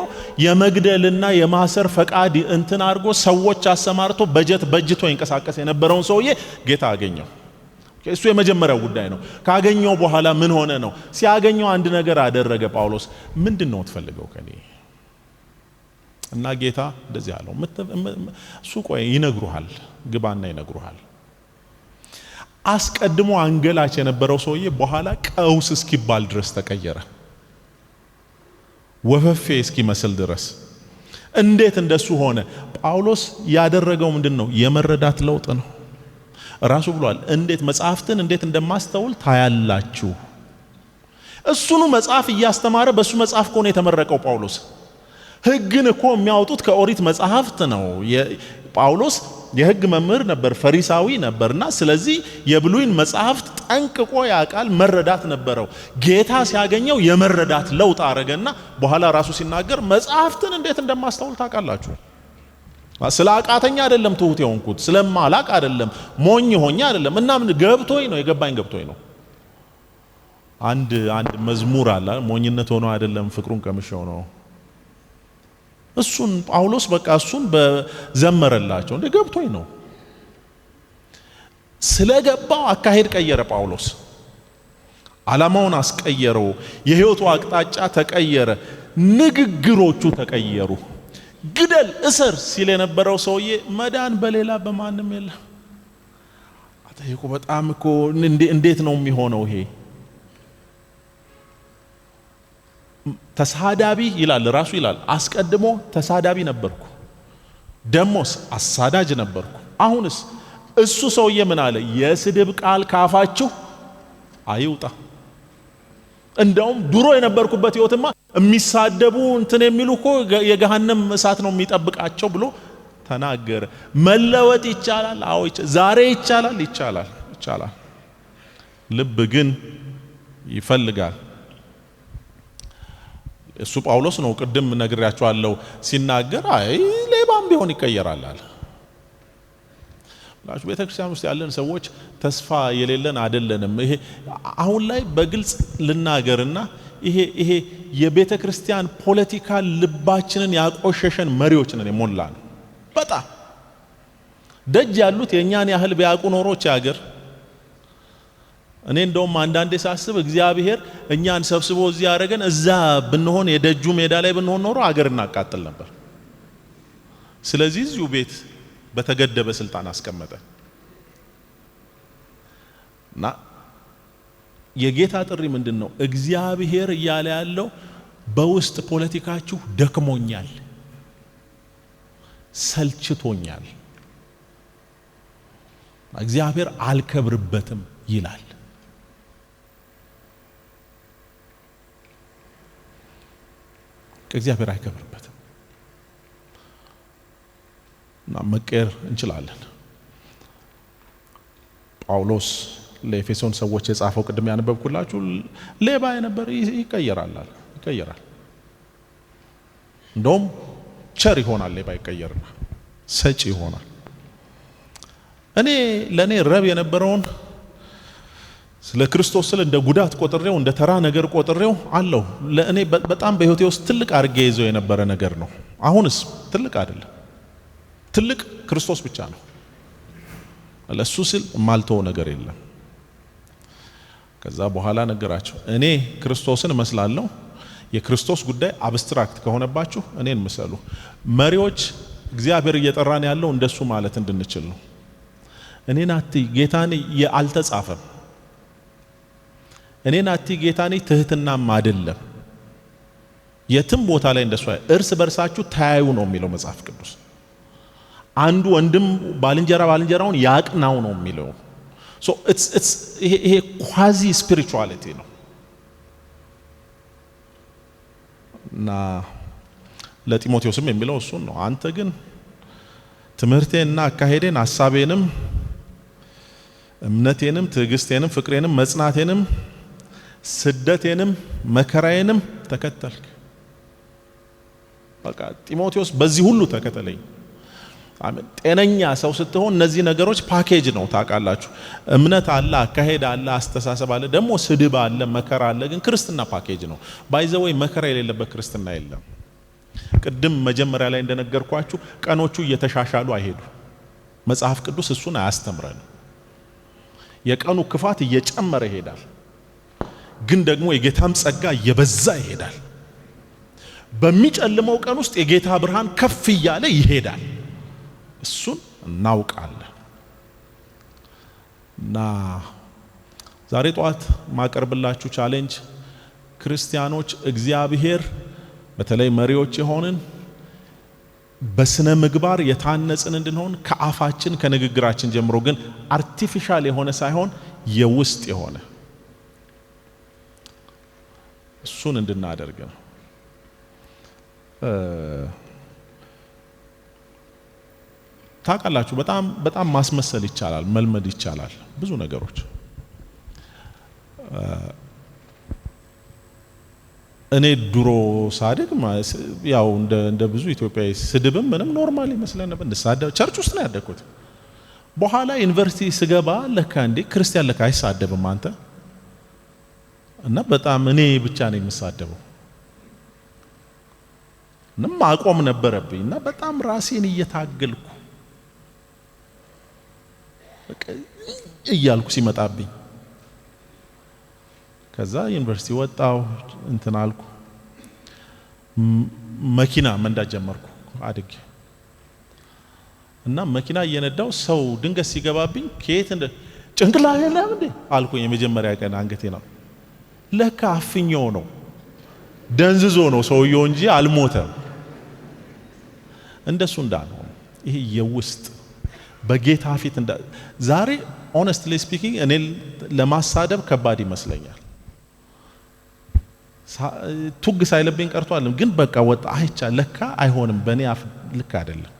የመግደልና የማሰር ፈቃድ እንትን አድርጎ ሰዎች አሰማርቶ በጀቶ ይንቀሳቀስ የነበረውን ሰውዬ ጌታ አገኘው። እሱ የመጀመሪያው ጉዳይ ነው። ካገኘው በኋላ ምን ሆነ ነው? ሲያገኘው አንድ ነገር አደረገ ጳውሎስ። ምንድነው የምትፈልገው ከኔ? እና ጌታ እንደዚህ አለው፣ እሱ ቆይ ይነግሩሃል፣ ግባና ይነግሩሃል። አስቀድሞ አንገላች የነበረው ሰውዬ በኋላ ቀውስ እስኪባል ድረስ ተቀየረ፣ ወፈፌ እስኪመስል ድረስ። እንዴት እንደሱ ሆነ? ጳውሎስ ያደረገው ምንድነው? የመረዳት ለውጥ ነው። ራሱ ብሏል፣ እንዴት መጽሐፍትን እንዴት እንደማስተውል ታያላችሁ። እሱኑ መጽሐፍ እያስተማረ በሱ መጽሐፍ እኮ ነው የተመረቀው ጳውሎስ። ሕግን እኮ የሚያወጡት ከኦሪት መጽሐፍት ነው። ጳውሎስ የሕግ መምህር ነበር፣ ፈሪሳዊ ነበርና ስለዚህ የብሉይን መጽሐፍት ጠንቅቆ ያውቃል። መረዳት ነበረው። ጌታ ሲያገኘው የመረዳት ለውጥ አረገና በኋላ ራሱ ሲናገር መጽሐፍትን እንዴት እንደማስተውል ታውቃላችሁ። ስለ አቃተኛ አይደለም ትሁት የሆንኩት፣ ስለማላቅ አይደለም፣ ሞኝ ሆኜ አይደለም፣ እና ምን ገብቶኝ ነው፣ የገባኝ ገብቶኝ ነው። አንድ መዝሙር አለ፣ ሞኝነት ሆኖ አይደለም ፍቅሩን ቀምሼው ነው። እሱን ጳውሎስ በቃ እሱን በዘመረላቸው እንደ ገብቶኝ ነው። ስለገባው አካሄድ ቀየረ ጳውሎስ። ዓላማውን አስቀየረው። የህይወቱ አቅጣጫ ተቀየረ። ንግግሮቹ ተቀየሩ። ግደል፣ እስር ሲል የነበረው ሰውዬ መዳን በሌላ በማንም የለም። አጠይቁ በጣም እኮ እንዴት ነው የሚሆነው ይሄ? ተሳዳቢ ይላል ራሱ ይላል። አስቀድሞ ተሳዳቢ ነበርኩ፣ ደሞስ አሳዳጅ ነበርኩ። አሁንስ እሱ ሰውዬ ምን አለ? የስድብ ቃል ካፋችሁ አይውጣ። እንደውም ድሮ የነበርኩበት ህይወትማ የሚሳደቡ እንትን የሚሉ እኮ የገሃነም እሳት ነው የሚጠብቃቸው ብሎ ተናገረ። መለወጥ ይቻላል። አዎ ዛሬ ይቻላል። ልብ ግን ይፈልጋል። እሱ ጳውሎስ ነው። ቅድም ነግሬያችኋለሁ ሲናገር አይ ሌባም ቢሆን ይቀየራል አለ። ቤተክርስቲያን ውስጥ ያለን ሰዎች ተስፋ የሌለን አይደለንም። ይሄ አሁን ላይ በግልጽ ልናገርና ይሄ የቤተክርስቲያን ፖለቲካ ልባችንን ያቆሸሸን መሪዎች ነን የሞላን። በጣም ደጅ ያሉት የኛን ያህል ቢያውቁ ኖሮች ያገር እኔ እንደውም አንዳንዴ ሳስብ እግዚአብሔር እኛን ሰብስቦ እዚህ ያደረገን እዛ ብንሆን የደጁ ሜዳ ላይ ብንሆን ኖሮ አገር እናቃጥል ነበር። ስለዚህ እዚሁ ቤት በተገደበ ስልጣን አስቀመጠ እና የጌታ ጥሪ ምንድነው? እግዚአብሔር እያለ ያለው በውስጥ ፖለቲካችሁ ደክሞኛል፣ ሰልችቶኛል፣ እግዚአብሔር አልከብርበትም ይላል። እግዚአብሔር አይከብርበትም እና መቀየር እንችላለን። ጳውሎስ ለኤፌሶን ሰዎች የጻፈው ቅድም ያነበብኩላችሁ ሌባ የነበር ይቀየራል። እንደውም ቸር ይሆናል። ሌባ ይቀየርና ሰጪ ይሆናል። ለኔ ረብ የነበረውን ስለ ክርስቶስ ስለ እንደ ጉዳት ቆጥሬው እንደ ተራ ነገር ቆጥሬው አለው። ለእኔ በጣም በህይወቴ ውስጥ ትልቅ አድርጌ ይዘው የነበረ ነገር ነው። አሁንስ ትልቅ አይደለም። ትልቅ ክርስቶስ ብቻ ነው። ለሱ ስል ማልተው ነገር የለም። ከዛ በኋላ ነገራቸው። እኔ ክርስቶስን መስላለሁ። የክርስቶስ ጉዳይ አብስትራክት ከሆነባችሁ እኔን ምሰሉ። መሪዎች እግዚአብሔር እየጠራን ያለው እንደሱ ማለት እንድንችል ነው። እኔን አትይ ጌታን አልተጻፈም። እኔን አትይ ጌታን ትህትናም አይደለም። የትም ቦታ ላይ እንደሱ እርስ በርሳችሁ ተያዩ ነው የሚለው መጽሐፍ ቅዱስ። አንዱ ወንድም ባልንጀራውን ያቅናው ነው የሚለው። ሶ ኢትስ ይሄ ኳዚ ስፒሪቹዋሊቲ ነው እና ለጢሞቴዎስም የሚለው እሱን ነው። አንተ ግን ትምህርቴንና አካሄዴን ሐሳቤንም እምነቴንም ትዕግስቴንም ፍቅሬንም መጽናቴንም ስደቴንም መከራዬንም ተከተልክ። በቃ ጢሞቴዎስ በዚህ ሁሉ ተከተለኝ። አሜን። ጤነኛ ሰው ስትሆን እነዚህ ነገሮች ፓኬጅ ነው ታውቃላችሁ። እምነት አለ፣ አካሄድ አለ፣ አስተሳሰብ አለ፣ ደግሞ ስድብ አለ፣ መከራ አለ። ግን ክርስትና ፓኬጅ ነው። ባይዘወይ መከራ የሌለበት ክርስትና የለም። ቅድም መጀመሪያ ላይ እንደነገርኳችሁ ቀኖቹ እየተሻሻሉ አይሄዱ። መጽሐፍ ቅዱስ እሱን አያስተምረን። የቀኑ ክፋት እየጨመረ ይሄዳል፣ ግን ደግሞ የጌታም ጸጋ እየበዛ ይሄዳል። በሚጨልመው ቀን ውስጥ የጌታ ብርሃን ከፍ እያለ ይሄዳል። እሱን እናውቃለን። እና ዛሬ ጧት ማቀርብላችሁ ቻሌንጅ ክርስቲያኖች እግዚአብሔር በተለይ መሪዎች የሆንን በስነ ምግባር የታነጽን እንድንሆን ከአፋችን ከንግግራችን ጀምሮ ግን አርቲፊሻል የሆነ ሳይሆን የውስጥ የሆነ እሱን እንድናደርግ ነው። ታውቃላችሁ በጣም ማስመሰል ይቻላል፣ መልመድ ይቻላል ብዙ ነገሮች። እኔ ድሮ ሳድግ ያው እንደ ብዙ ኢትዮጵያዊ ስድብም ምንም ኖርማል ይመስለን ነበር። እንሳደብ ቸርች ውስጥ ነው ያደግኩት። በኋላ ዩኒቨርሲቲ ስገባ ለካ እንዴ ክርስቲያን ለካ አይሳደብም አንተ እና በጣም እኔ ብቻ ነኝ የምሳደበው እና ማቆም ነበረብኝ እና በጣም ራሴን እየታገልኩ እያልኩ ሲመጣብኝ ከዛ ዩኒቨርሲቲ ወጣው እንትን አልኩ መኪና መንዳት ጀመርኩ አድጌ እና መኪና እየነዳው ሰው ድንገት ሲገባብኝ ከየት እንደ ጭንቅላቴ ላይ እንደ አልኩኝ የመጀመሪያ ቀን አንገቴ ነው ለካ አፍኛው ነው ደንዝዞ ነው ሰውየው እንጂ አልሞተም እንደሱ እንዳልሆነ ይሄ የውስጥ በጌታ ፊት ዛሬ ሆነስትሊ ስፒኪንግ እኔ ለማሳደብ ከባድ ይመስለኛል ቱግ ሳይለብኝ ቀርቷል ግን በቃ ወጣ አይቻ ለካ አይሆንም በኔ አፍ ልክ አይደለም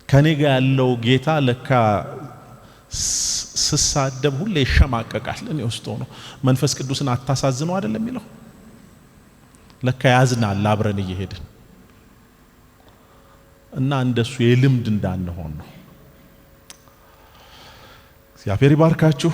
ከኔ ጋር ያለው ጌታ ለካ ስሳደብ ሁሌ ይሸማቀቃል እኔ ውስጥ ሆኖ መንፈስ ቅዱስን አታሳዝነው አይደለም የሚለው ለካ ያዝናል አብረን እየሄድን እና እንደሱ የልምድ እንዳንሆን ነው እግዚአብሔር ይባርካችሁ